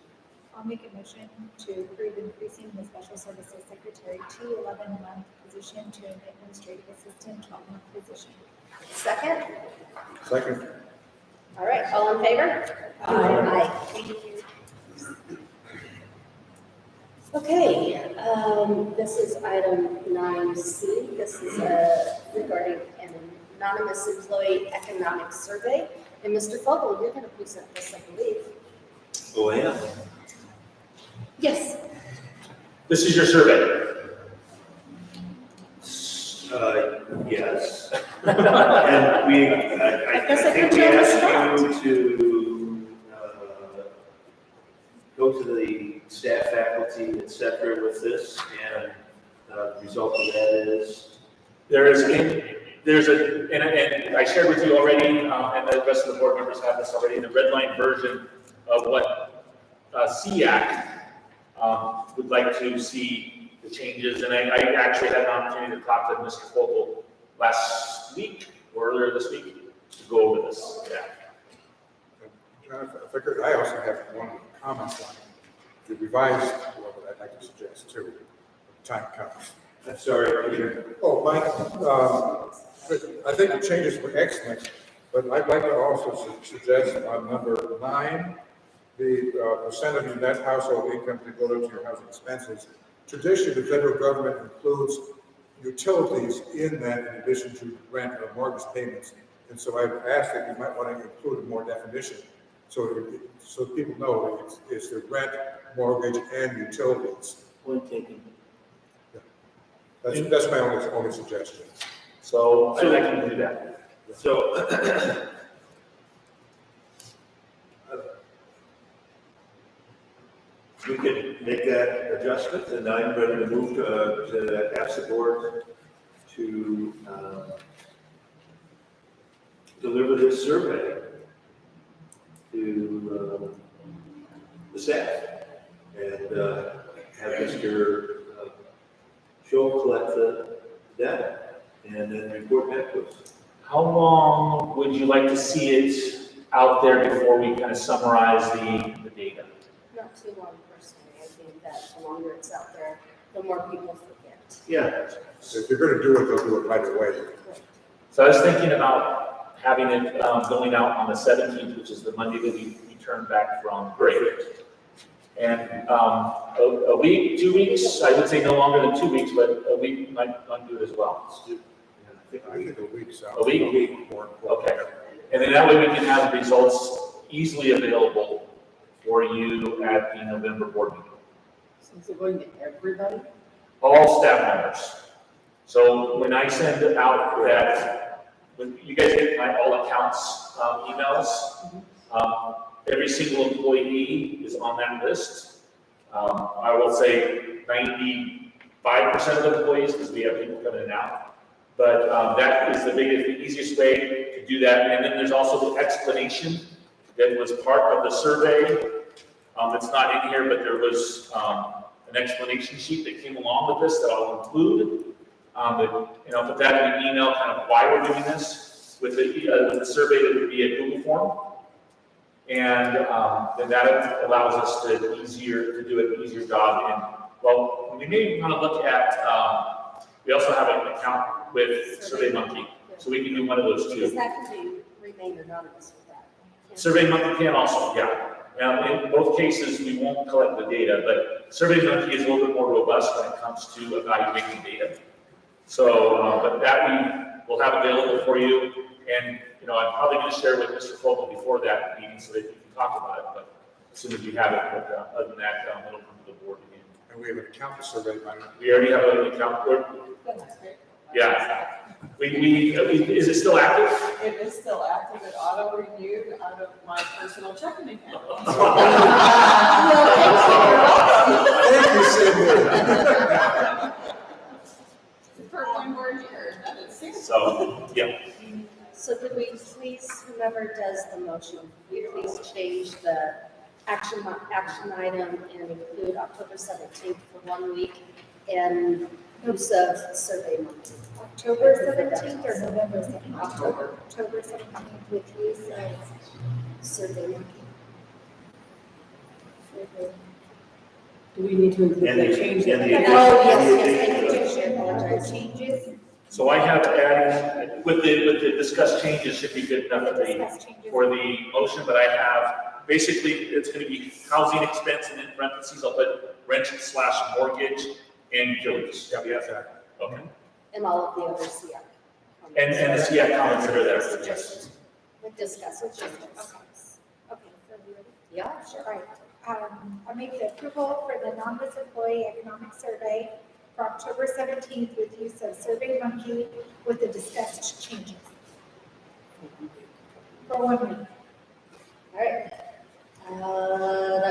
I'll make a motion to approve increasing the special services secretary to 11-month position to an administrative assistant 12-month position.
Second?
Second.
All right, all in favor? Aye. Thank you. Okay, this is item 9C. This is regarding an anonymous employee economic survey. And Mr. Fogel, you're going to present this, I believe.
Oh, yeah.
Yes.
This is your survey.
Yes. And I
guess I
think
put
we
you on the
asked you to go to the staff, faculty, et cetera, with this, and the result of that is?
And I shared with you already, and the rest of the board members have this already, the red line version of what CVUSD would like to see the changes. And I actually had an opportunity to talk to Mr. Fogel last week, or earlier this week, to go over this. Yeah.
John, I also have one comment on the revised order I'd like to suggest too, when the time comes.
I'm sorry, Peter.
Oh, Mike, I think the changes were excellent, but I'd like to also suggest on number 9, the percent of your net household income to go to your housing expenses. Traditionally, the federal government includes utilities in that in addition to rent or mortgage payments. And so I've asked that you might want to include more definition so people know it's the rent, mortgage, and utilities.
Point taken.
That's my only suggestion.
So I can do that.
So, we can make that adjustment, and I'm ready to move to ask the board to deliver this survey to the staff and have Mr. Show collect the data and then report back to us.
How long would you like to see it out there before we kind of summarize the data?
Not too long, personally. I think that the longer it's out there, the more people forget.
Yeah.
So if you're going to do it, they'll do it right away.
So I was thinking about having it going out on the 17th, which is the Monday that we return back from break. And a week, 2 weeks, I would say no longer than 2 weeks, but a week might undo it as well.
I think a week's out.
A week? Okay. And then that way we can have the results easily available for you at the November board meeting.
So is it going to everybody?
All staff members. So when I send out that, when you guys get my all accounts emails, every single employee is on that list. I will say 95% of the employees, because we have people coming in and out. But that is the easiest way to do that. And then there's also the explanation that was part of the survey. It's not in here, but there was an explanation sheet that came along with this that I'll include. Put that in an email, kind of why we're doing this with the survey that would be a Google form. And then that allows us to do an easier job. And well, we may want to look at, we also have an account with SurveyMonkey, so we can do one of those
Because
too.
that can remain anonymous with that.
SurveyMonkey can also, yeah. Now, in both cases, we won't collect the data, but SurveyMonkey is a little bit more robust when it comes to evaluating data. So, but that we will have available for you. And, I'm probably going to share with Mr. Fogel before that meeting so that you can talk about it. But as soon as you have it, but other than that, it'll come to the board again.
And we have an account survey by now.
We already have an account. Yeah. Is it still active?
It is still active and auto-renewed out of my personal checking account.
Thank you, Cindy.
For 1 more year, that is serious.
So, yeah.
So could we please, whomever does the motion, could we please change the action item and include October 17th for 1 week and use of Survey Monkey.
October 17th or November 17th? October 17th with use of
Survey Monkey.
Do we need to include
And
the
the-
change?
and the-
that-
Oh, yes,
and the-
yes, thank you. I apologize.
changes?
So I have added, with the discussed changes should be good enough
Discuss changes.
for the motion, but I have, basically, it's gonna be housing expense and in parentheses, I'll put rent/mortgage and utilities.
Yeah, we have that.
Okay.
And all of the other CR.
And the CI comments that are there.
So just, we'll discuss with changes.
Okay, so you ready?
Yeah, sure.
All right, I make the approval for the non-biz employee economic survey for October 17th with use of Survey Monkey with the discussed changes. For 1 week.
All right.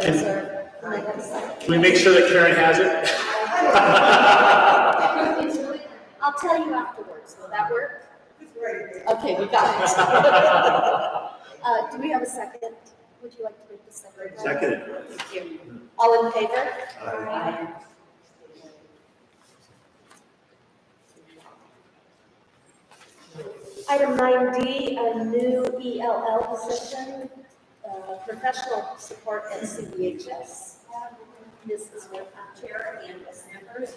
That was our.
Can we make sure that Karen has it?
I'll tell you afterwards. Will that work? Okay, we got it. Do we have a second? Would you like to make the second?
Second.
Thank you. All in favor?
Aye.
Item 9D, a new ELL position, professional support at CVHS.
This is with Chair and its members.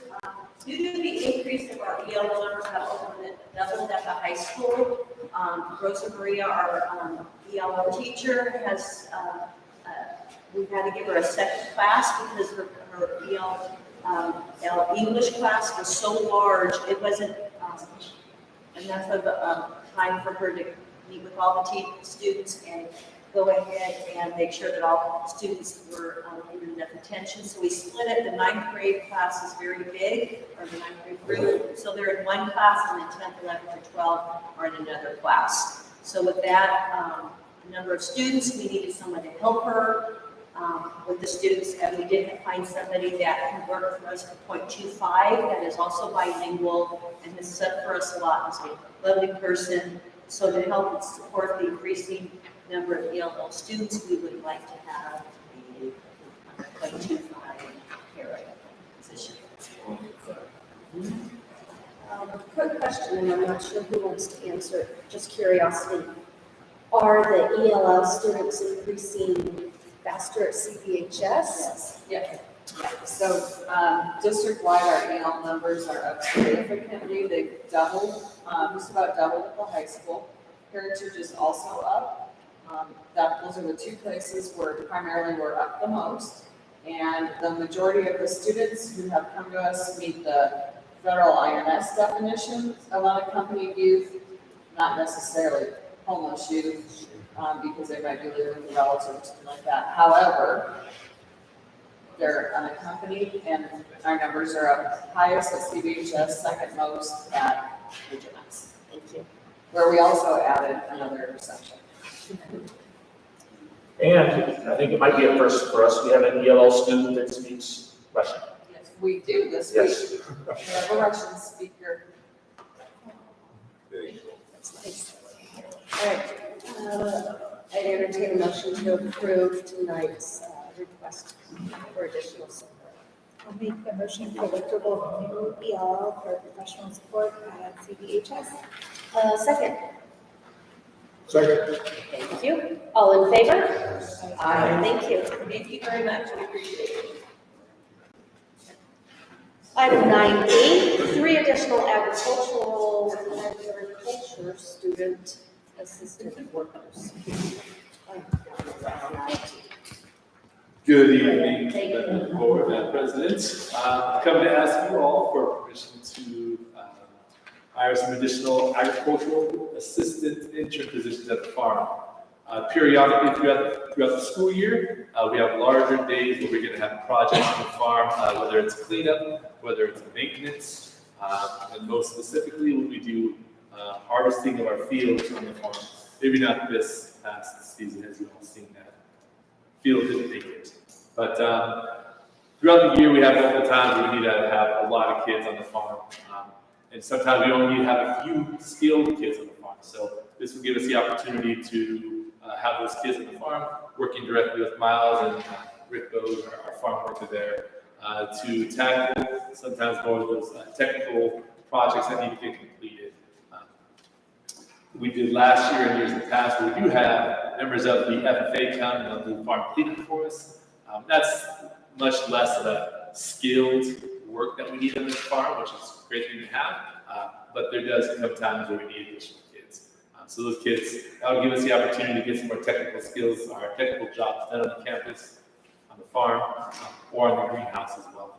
Due to the increase of our ELL numbers have doubled at the high school, Rosa Maria, our ELL teacher, has, we've had to give her a second class because her ELL English class was so large, it wasn't enough of time for her to meet with all the students and go ahead and make sure that all students were given enough attention. So we split it. The 9th grade class is very big, or the 9th grade group. So they're in one class, and the 10th, 11th, and 12th are in another class. So with that number of students, we needed someone to help her with the students, and we did find somebody that can work for us for 0.25 that is also bilingual and has set for us a lot as a lovely person. So to help and support the increasing number of ELL students, we would like to have a 0.25 para position.
Quick question, and I'm not sure who wants to answer, just curiosity. Are the ELL students increasing faster at CVHS?
Yeah. So, district-wide, our EL numbers are up significantly. They've doubled, just about doubled at the high school. Heritage is also up. Those are the two places where primarily we're up the most. And the majority of the students who have come to us meet the federal INS definition, unaccompanied youth, not necessarily homeless youth, because they might be living with relatives or something like that. However, they're unaccompanied, and our numbers are up highest at CVHS, second most at HMS.
Thank you.
Where we also added another section.
And I think it might be a first for us. We have an ELL student that speaks Russian.
Yes, we do this
Yes.
week. We have a Russian speaker.
Very cool.
That's nice. All right. I'd entertain a motion to approve tonight's request for additional support.
I'll make the motion for the approval of new EL for professional support at CVHS.
Second.
Second.
Thank you. All in favor? Aye. Thank you.
Thank you very much, we appreciate it.
Item 9E, 3 additional agriculture student assistant workers.
Good evening, Board and President. Coming to ask you all for permission to hire some additional agricultural assistant intern positions at the farm. Periodically throughout the school year, we have larger days where we're going to have projects on the farm, whether it's cleanup, whether it's maintenance, and most specifically when we do harvesting of our fields on the farm. Maybe not this past season, as you've all seen that. Field didn't make it. But throughout the year, we have multiple times where we need to have a lot of kids on the farm. And sometimes we only need to have a few skilled kids on the farm. So this will give us the opportunity to have those kids on the farm, working directly with Miles and Rick Bode, our farm worker there, to tackle sometimes more of those technical projects that need to get completed. We did last year and years in the past, but we do have members of the FFA come and they'll do farm cleanup for us. That's much less of a skilled work that we need on this farm, which is a great thing to have. But there does come times where we need additional kids. So those kids, that would give us the opportunity to get some more technical skills, our technical jobs done on the campus, on the farm, or in the greenhouse as well.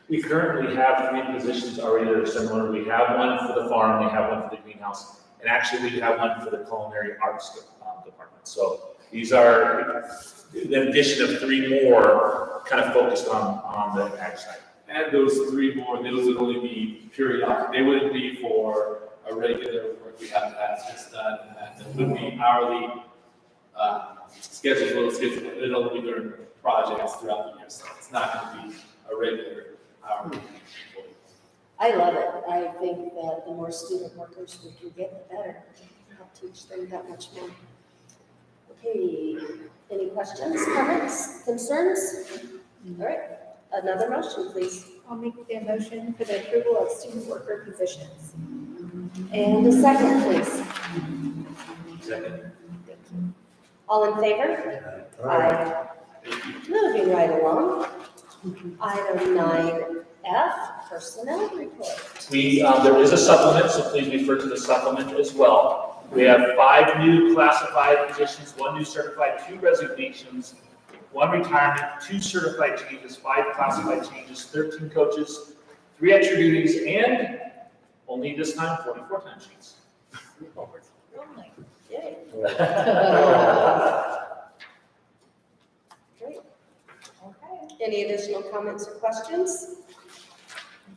We currently have 3 positions already that are similar. We have one for the farm, we have one for the greenhouse, and actually we have one for the culinary arts department. So these are the addition of 3 more kind of focused on the ag side.
And those 3 more, those would only be periodic. They wouldn't be for a regular work we have to have just done. And it would be hourly scheduled, it'll be during projects throughout the year. So it's not going to be a regular hourly.
I love it. I think that the more student workers we can get, the better. Help teach them that much more. Okay, any questions, comments, concerns? All right, another motion, please.
I'll make the motion for the approval of student worker positions.
And a second, please.
Second.
All in favor? Aye. Moving right along. Item 9F, personnel report.
There is a supplement, so please refer to the supplement as well. We have 5 new classified positions, 1 new certified, 2 resignations, 1 retirement, 2 certified changes, 5 classified changes, 13 coaches, 3 extra duties, and only this time 44 time sheets.
Yay. Great. Okay. Any additional comments or questions?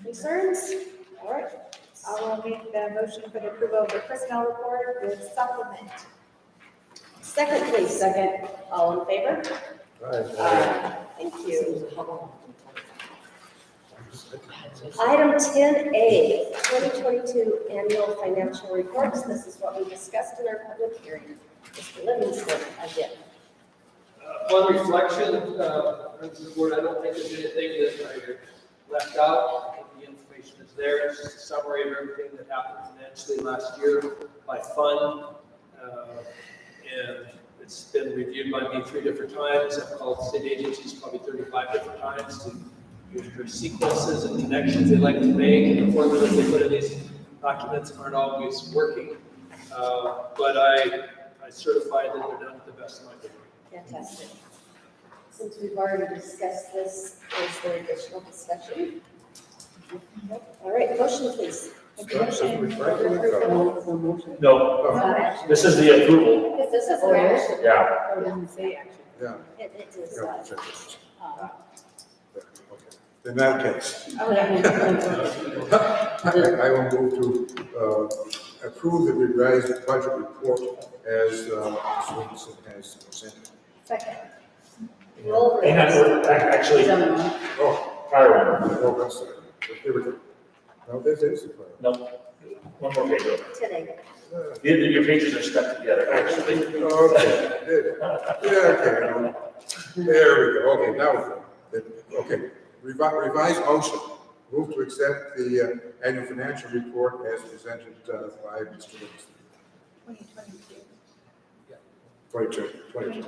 Concerns? All right.
I will make the motion for the approval of the personnel report with supplement.
Second, please. Second. All in favor? Thank you. Item 10A, 2022 annual financial reports. This is what we discussed in our public hearing. Mr. Livingston, again.
One reflection, members of the board, I don't think there's anything that I left out. I think the information is there. It's just a summary of everything that happened financially last year by fund. And it's been reviewed by me 3 different times. I've called state agencies probably 35 different times to use their sequences and connections they like to make, and the formulas they put in these documents aren't always working. But I certify that they're done to the best of my ability.
Fantastic. Since we've already discussed this, is there additional discussion? All right, motion please.
No, this is the approval.
This is the action.
Yeah.
Oh, it doesn't say action.
Yeah.
It is.
Okay. In that case, I will move to approve the revised budget report as Swenson has presented.
Second. Roll.
And actually, prior one.
Oh, that's it. Here we go. No, this is the plan.
No, one more page over.
Today.
Your pages are stuck together, actually.
Okay. Yeah, okay. There we go. Okay, now, okay. Revised motion. Move to accept the annual financial report as presented by Mr. Livingston.
2022.
22.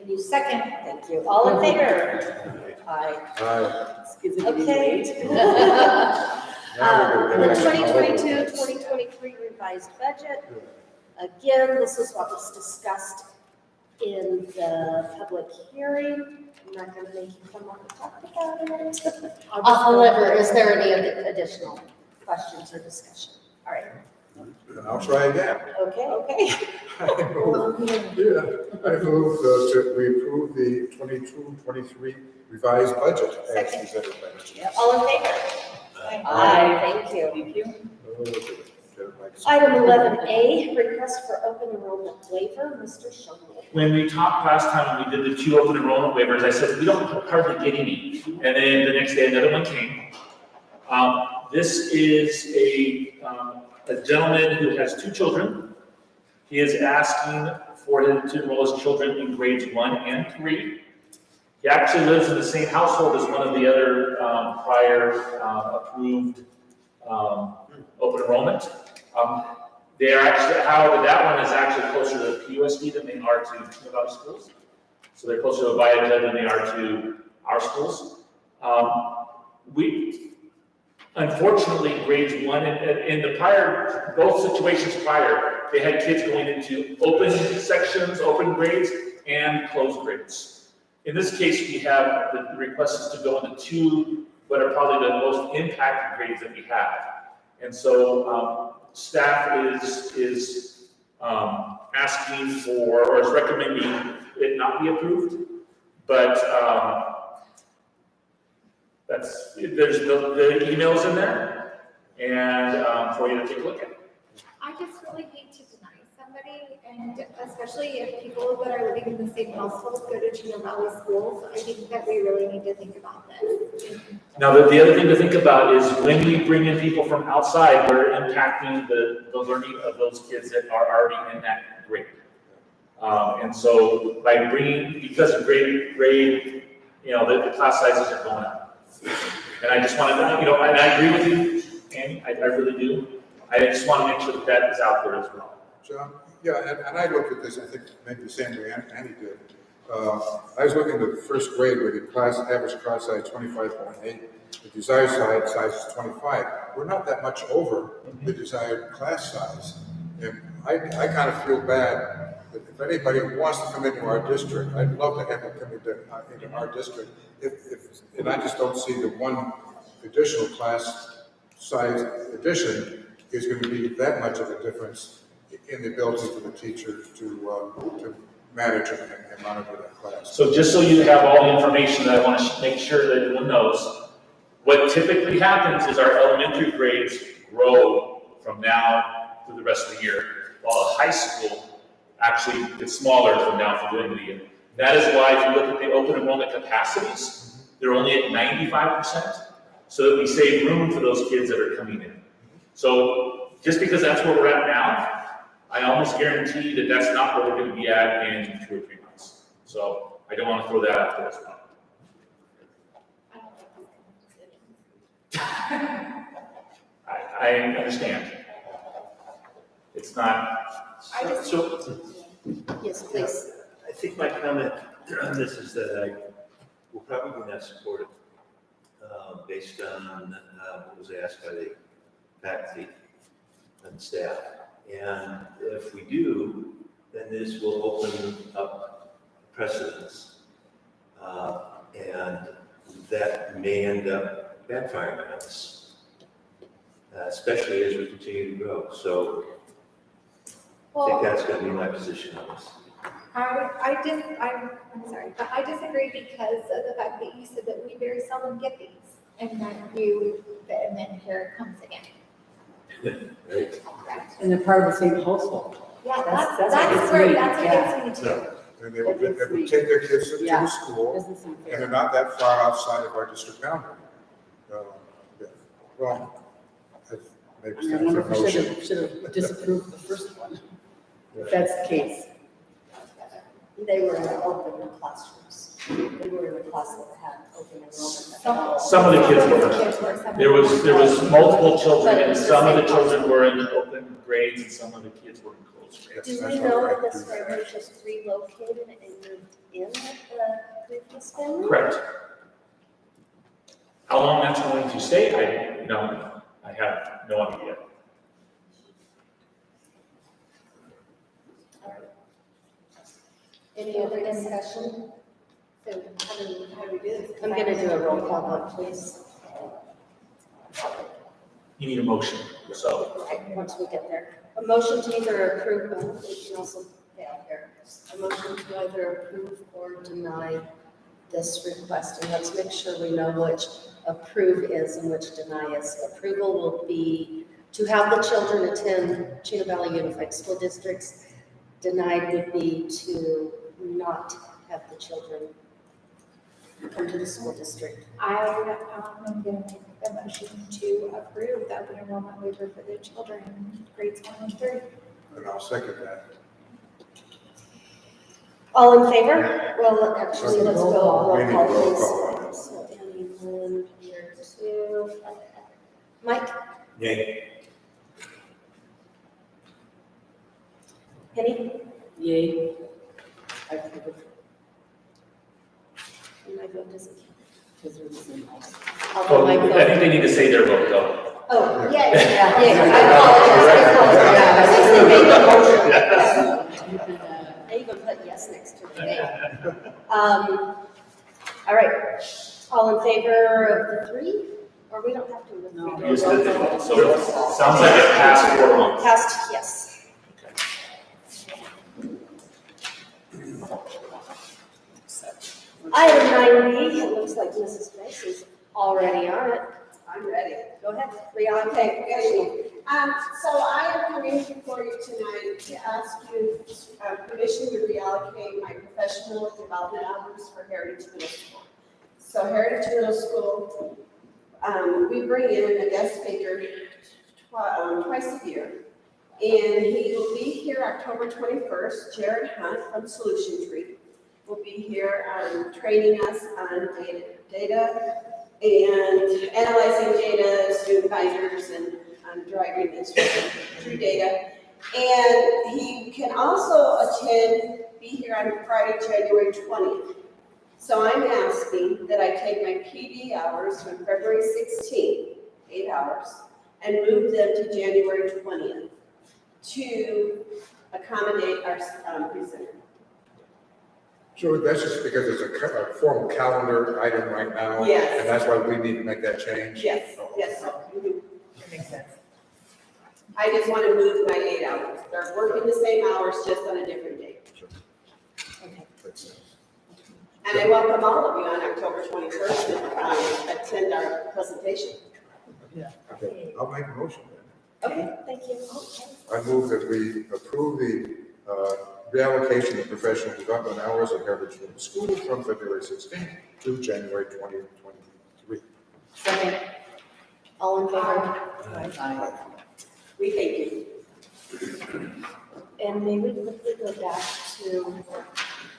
Can you second? Thank you. All in favor? Aye. Okay. The 2022-2023 revised budget. Again, this is what was discussed in the public hearing. I'm not going to make you come up and talk about it. However, is there any additional questions or discussion? All right.
And I'll try again.
Okay.
I move that we approve the 22-23 revised budget as presented by Mr. Livingston.
All in favor? Aye. Thank you.
Thank you.
Item 11A, request for open enrollment waiver, Mr. Shumway.
When we talked last time, we did the 2 open enrollment waivers, I said, we don't hardly get any. And then the next day, another one came. This is a gentleman who has 2 children. He is asking for him to enroll his children in grades 1 and 3. He actually lives in the same household as one of the other prior approved open enrollment. They are actually, however, that one is actually closer to CVUSD than they are to Chino Valley schools. So they're closer to Hvac than they are to our schools. Unfortunately, grades 1 and in the prior, both situations prior, they had kids going into open sections, open grades, and closed grades. In this case, we have the request is to go into 2, what are probably the most impacted grades that we have. And so staff is asking for, or is recommending it not be approved, but there's the emails in there, and for you to take a look at.
I just really hate to deny somebody, and especially if people that are living in the same household go to Chino Valley schools, I think that we really need to think about this.
Now, the other thing to think about is when we bring in people from outside, we're impacting the learning of those kids that are already in that grade. And so by because of grade, the class sizes are going up. And I just wanted to, and I agree with you, Annie, I really do. I just want to make sure that is out there as well.
John, yeah, and I looked at this, I think maybe the same way Annie did. I was looking at the first grade where the average class size 25.8, the desired size is 25. We're not that much over the desired class size. And I kind of feel bad that if anybody wants to come into our district, I'd love to have them come into our district. And I just don't see the one additional class size addition is going to be that much of a difference in the ability for the teacher to manage and monitor that class.
So just so you have all the information, that I want to make sure that everyone knows, what typically happens is our elementary grades grow from now through the rest of the year, while the high school actually gets smaller from now through the end of the year. That is why if you look at the open enrollment capacities, they're only at 95%, so that we save room for those kids that are coming in. So just because that's where we're at now, I almost guarantee that that's not where we're going to be at in 2 or 3 months. So I don't want to throw that out there as well. I understand. It's not.
Yes, please.
I think my comment on this is that I will probably not support it based on what was asked by the faculty and staff. And if we do, then this will open up precedents. And that may end up backfiring on us, especially as we continue to grow. So I think that's going to be my position on this.
I'm sorry, but I disagree because of the fact that you said that we very seldom get these, and then here it comes again.
Right.
And they're part of the same household.
Yeah,
That's
that's
what
great,
gets me.
that's what gets me too.
And they would take their kids to the school,
Doesn't seem
and they're
fair.
not that far outside of our district boundary. Yeah. Well, maybe it's
I
time
wonder
for a
if we
motion.
should have disapproved the first one, if that's the case.
They were in open classrooms. They were in a class that had open enrollment.
Some of the kids were. There was multiple children, and some of the children were in open grades, and some of the kids were in closed grades.
Do we know that this family was just relocated and moved in with the previous family?
Correct. How long that's going to stay, I have no idea.
Any other discussion? So how do we do this? I'm gonna do a roll call vote, please.
You need a motion, so.
Once we get there. A motion to either approve, we can also, here. A motion to either approve or deny this request. And let's make sure we know which approve is and which deny is. Approval will be to have the children attend Chino Valley Unified School Districts. Denied would be to not have the children come to the school district.
I'm going to make the motion to approve the open enrollment waiver for the children in grades 1 and 3.
And I'll second that.
All in favor? Well, actually, let's go roll
We need
call,
roll
please.
call.
So Annie, Lynn, Peter, two. Mike,
Yay.
Penny,
Yay. I approve
and my vote doesn't count.
because they're the same house.
Although
Oh,
my
I
vote.
think they need to say their vote though.
Oh, yeah,
Yeah.
I apologize. I made the motion.
Yes.
You can,
I even put yes next to the name. All right, all in favor of the three? Or we don't have to with
No.
three.
You just did the vote, so it sounds like it passed 4 months.
Passed, yes. Item 9B, it looks like Mrs. Grace is already on it.
I'm ready.
Go ahead, reallocate.
So I am coming before you tonight to ask you permission to reallocate my professional development hours for Heritage Middle School. So Heritage Middle School, we bring in a guest speaker twice a year. And he will be here October 21st. Jared Hunt from Solution Tree will be here training us on data and analyzing data, student advisors, and driving instruction through data. And he can also be here on Friday, January 20th. So I'm asking that I take my PD hours from February 16th, 8 hours, and move them to January 20th to accommodate our presenter.
So that's just because it's a formal calendar item right now?
Yes.
And that's why we need to make that change?
Yes, yes, sir. Mhm.
That makes sense.
I just want to move my 8 hours. They're working the same hours, just on a different date.
Okay.
Makes sense.
And I welcome all of you on October 21st to attend our presentation.
Okay, I'll make a motion then.
Okay, thank you. Okay.
I move that we approve the reallocation of professional development hours at Heritage Middle School from February 16th to January 2023.
Second. All in favor?
Aye.
We thank you.
And may we quickly go back to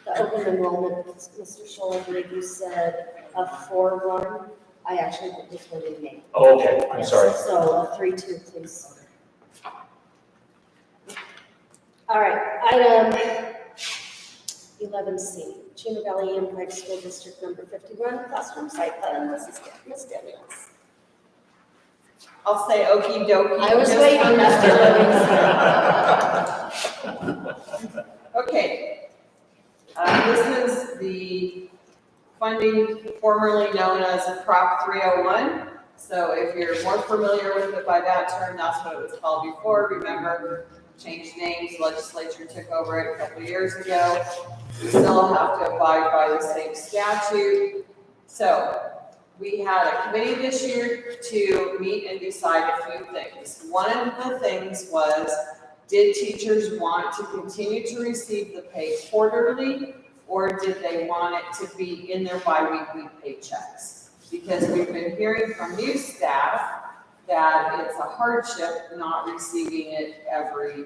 the open enrollment, Mr. Scholl, I believe you said a 4-1. I actually put this one in May.
Oh, okay, I'm sorry.
So a 3-2, please. All right, item 11C, Chino Valley Unified School District number 51, classroom site plan, Ms. Daniels.
I'll say okey dokey.
I was
just
waiting,
on
Mr.
Okay. This is the funding formerly known as Prop 301. So if you're more familiar with it by that term, that's what it was called before. Remember, changed names, legislature took over it a couple of years ago. We still have to abide by the same statute. So we had a committee this year to meet and decide a few things. One of the things was, did teachers want to continue to receive the pay quarterly, or did they want it to be in their biweekly paychecks? Because we've been hearing from new staff that it's a hardship not receiving it every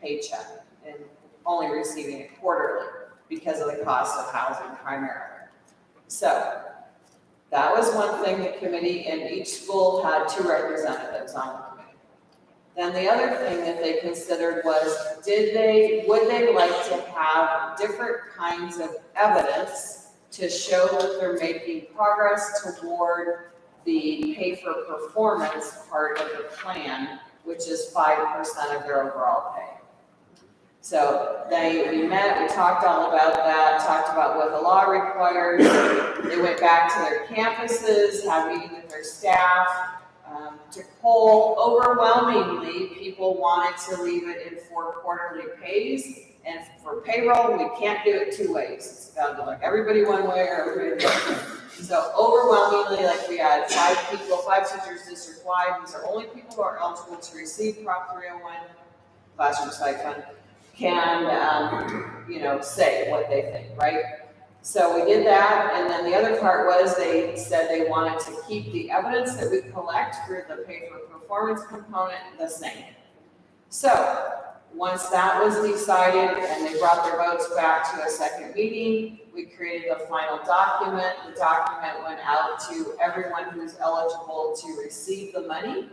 paycheck and only receiving it quarterly because of the cost of housing primarily. So that was one thing the committee, and each school had 2 representatives on the committee. Then the other thing that they considered was, would they like to have different kinds of evidence to show that they're making progress toward the pay for performance part of the plan, which is 5% of their overall pay. So we met, we talked all about that, talked about what the law requires. They went back to their campuses, had meetings with their staff, to poll. Overwhelmingly, people wanted to leave it in 4 quarterly pays. And for payroll, we can't do it 2 ways. It's got to be like everybody one way or everybody the other way. So overwhelmingly, like we had 5 people, 5 teachers district-wide. These are only people who are eligible to receive Prop 301 classroom stipend can, say what they think, right? So we did that, and then the other part was they said they wanted to keep the evidence that we collect for the pay for performance component the same. So Once that was decided and they brought their votes back to a second meeting, we created a final document. The document went out to everyone who's eligible to receive the money,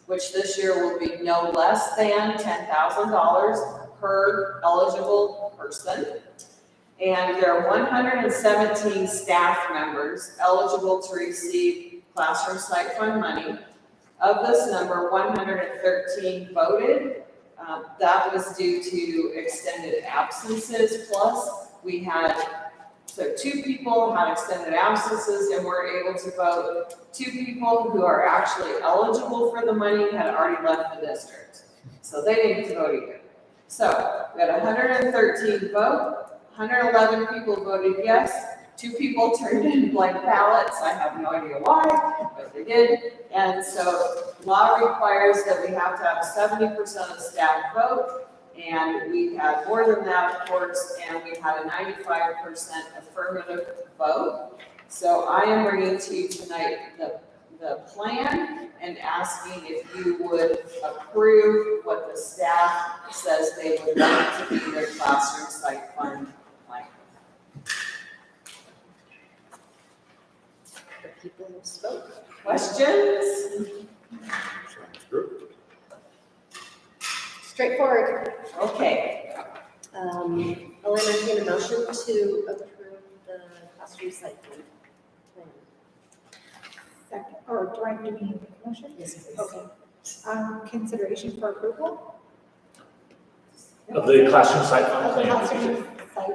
which this year will be no less than $10,000 per eligible person. And there are 117 staff members eligible to receive classroom site fund money. Of this number, 113 voted. That was due to extended absences, plus we had, so 2 people had extended absences and were able to vote. 2 people who are actually eligible for the money had already left the district. So they didn't get to vote either. So we had 113 vote, 111 people voted yes, 2 people turned in blank ballots. I have no idea why, but they did. And so law requires that we have to have 70% of staff vote, and we had more than that, of course, and we had a 95% affirmative vote. So I am bringing to you tonight the plan and asking if you would approve what the staff says they would like to be their classroom site fund plan.
The people who spoke.
Questions?
Sounds good.
Straightforward.
Okay.
I'll entertain a motion to approve the classroom site plan.
Second, or do I have to make a motion?
Yes, please.
Okay. Consideration for approval?
Of the classroom site fund
Of the
plan.
classroom site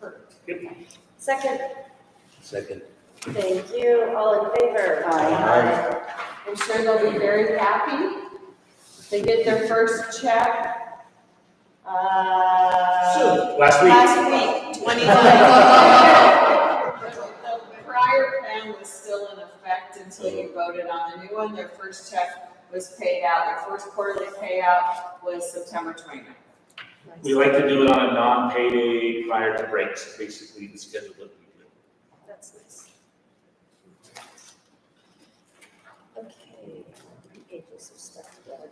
fund plan.
Second,
Second.
thank you. All in favor?
Aye.
I'm sure they'll be very happy. They get their first check.
Last week.
Last week, 29. The prior plan was still in effect until you voted on the new one. Their first check was paid out, their first quarterly payout was September 29th.
We like to do it on a non-payday prior to breaks, basically the schedule that we do.
That's nice. Okay, pages of stuff together.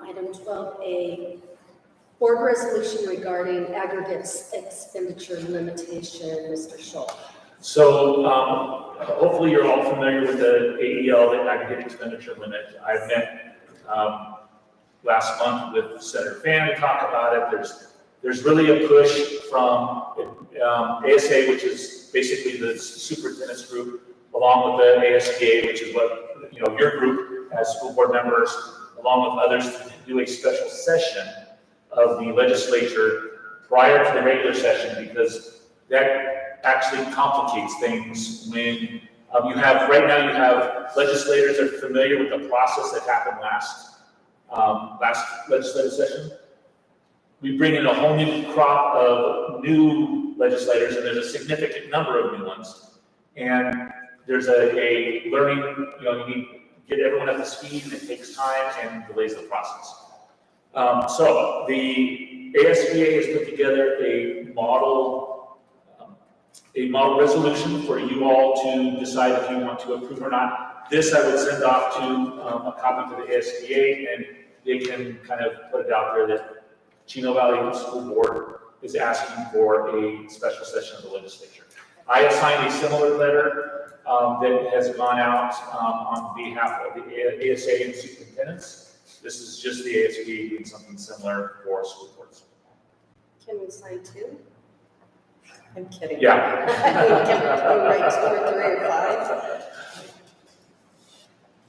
Item 12A, board resolution regarding aggregates expenditure limitation, Mr. Scholl.
So, hopefully you're all familiar with the AEL, the aggregate expenditure limit. I've met, last month with Senator Fan to talk about it. There's really a push from, ASA, which is basically the superintendent's group, along with the ASBA, which is what, your group as school board members, along with others, to do a special session of the legislature prior to the regular session, because that actually complicates things when right now you have legislators that are familiar with the process that happened last legislative session. We bring in a whole new crop of new legislators, and there's a significant number of new ones. And there's a learning, you need to get everyone up to speed, and it takes time and delays the process. So the ASBA has put together a model resolution for you all to decide if you want to approve or not. This I would send off to a copy to the ASBA, and they can kind of put it out there that Chino Valley School Board is asking for a special session of the legislature. I have signed a similar letter that has gone out on behalf of the ASA and superintendents. This is just the ASBA doing something similar for school boards.
Can we sign 2?
I'm kidding.
Yeah.
Can we write 2 or 3 or 5?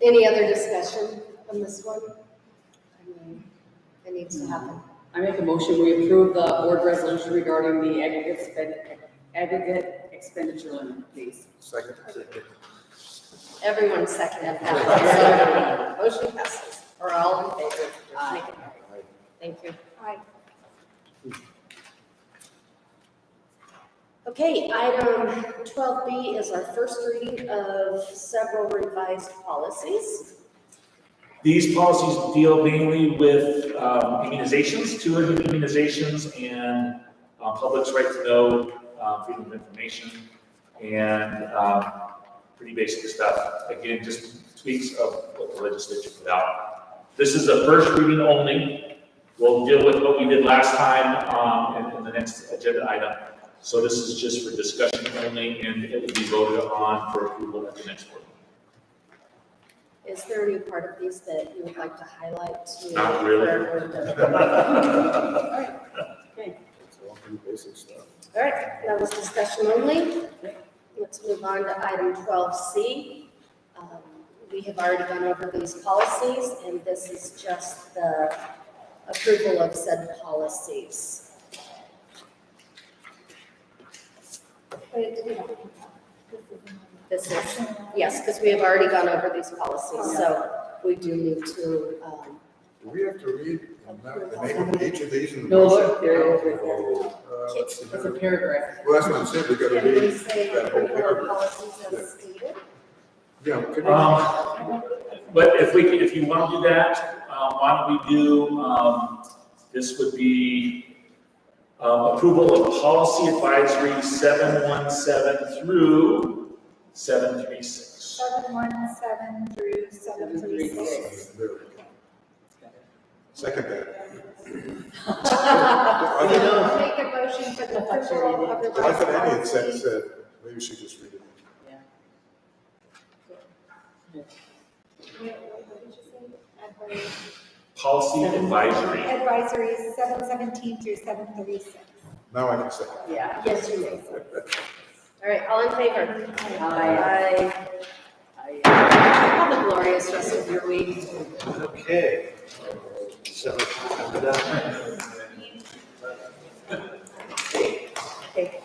Any other discussion on this one? I mean, it needs to happen.
I make a motion, we approve the board resolution regarding the aggregate expenditure limit, please.
Second.
Everyone seconded that. Motion passes. Or all in favor?
Aye.
Thank you.
Aye.
Okay, item 12B is our first reading of several revised policies.
These policies deal mainly with immunizations, 2 of the immunizations, and public's right to know, freedom of information. And pretty basic stuff. Again, just tweaks of what the legislature put out. This is a first reading only. We'll deal with what we did last time in the next agenda item. So this is just for discussion only, and it will be voted on for approval at the next board.
Is there any part of these that you would like to highlight?
Not really.
All right,
It's all pretty basic stuff.
all right, that was discussion only. Let's move on to item 12C. We have already gone over these policies, and this is just the approval of said policies. This is, yes, because we have already gone over these policies, so we do need to,
Do we have to read the name of each of these in the
No,
motion?
there it is right there.
Let's see.
It's a paragraph.
Well, that's what I'm saying, we gotta
can we
read
say
that whole
approval of
paragraph.
policies as stated?
Yeah, could we?
But if you want to do that, why don't we do, this would be approval of policy advisory 717 through 736.
717 through 736.
There we go. Second that.
Make a motion for the approval of the
I thought Andy had
policy.
said, maybe we should just read it.
Policy advisory.
Advisory 717 through 736.
Now I can second.
Yeah.
Yes, you may. All right, all in favor?
Aye.
Have a glorious rest of your week.
Okay. So, I'm done.
Okay.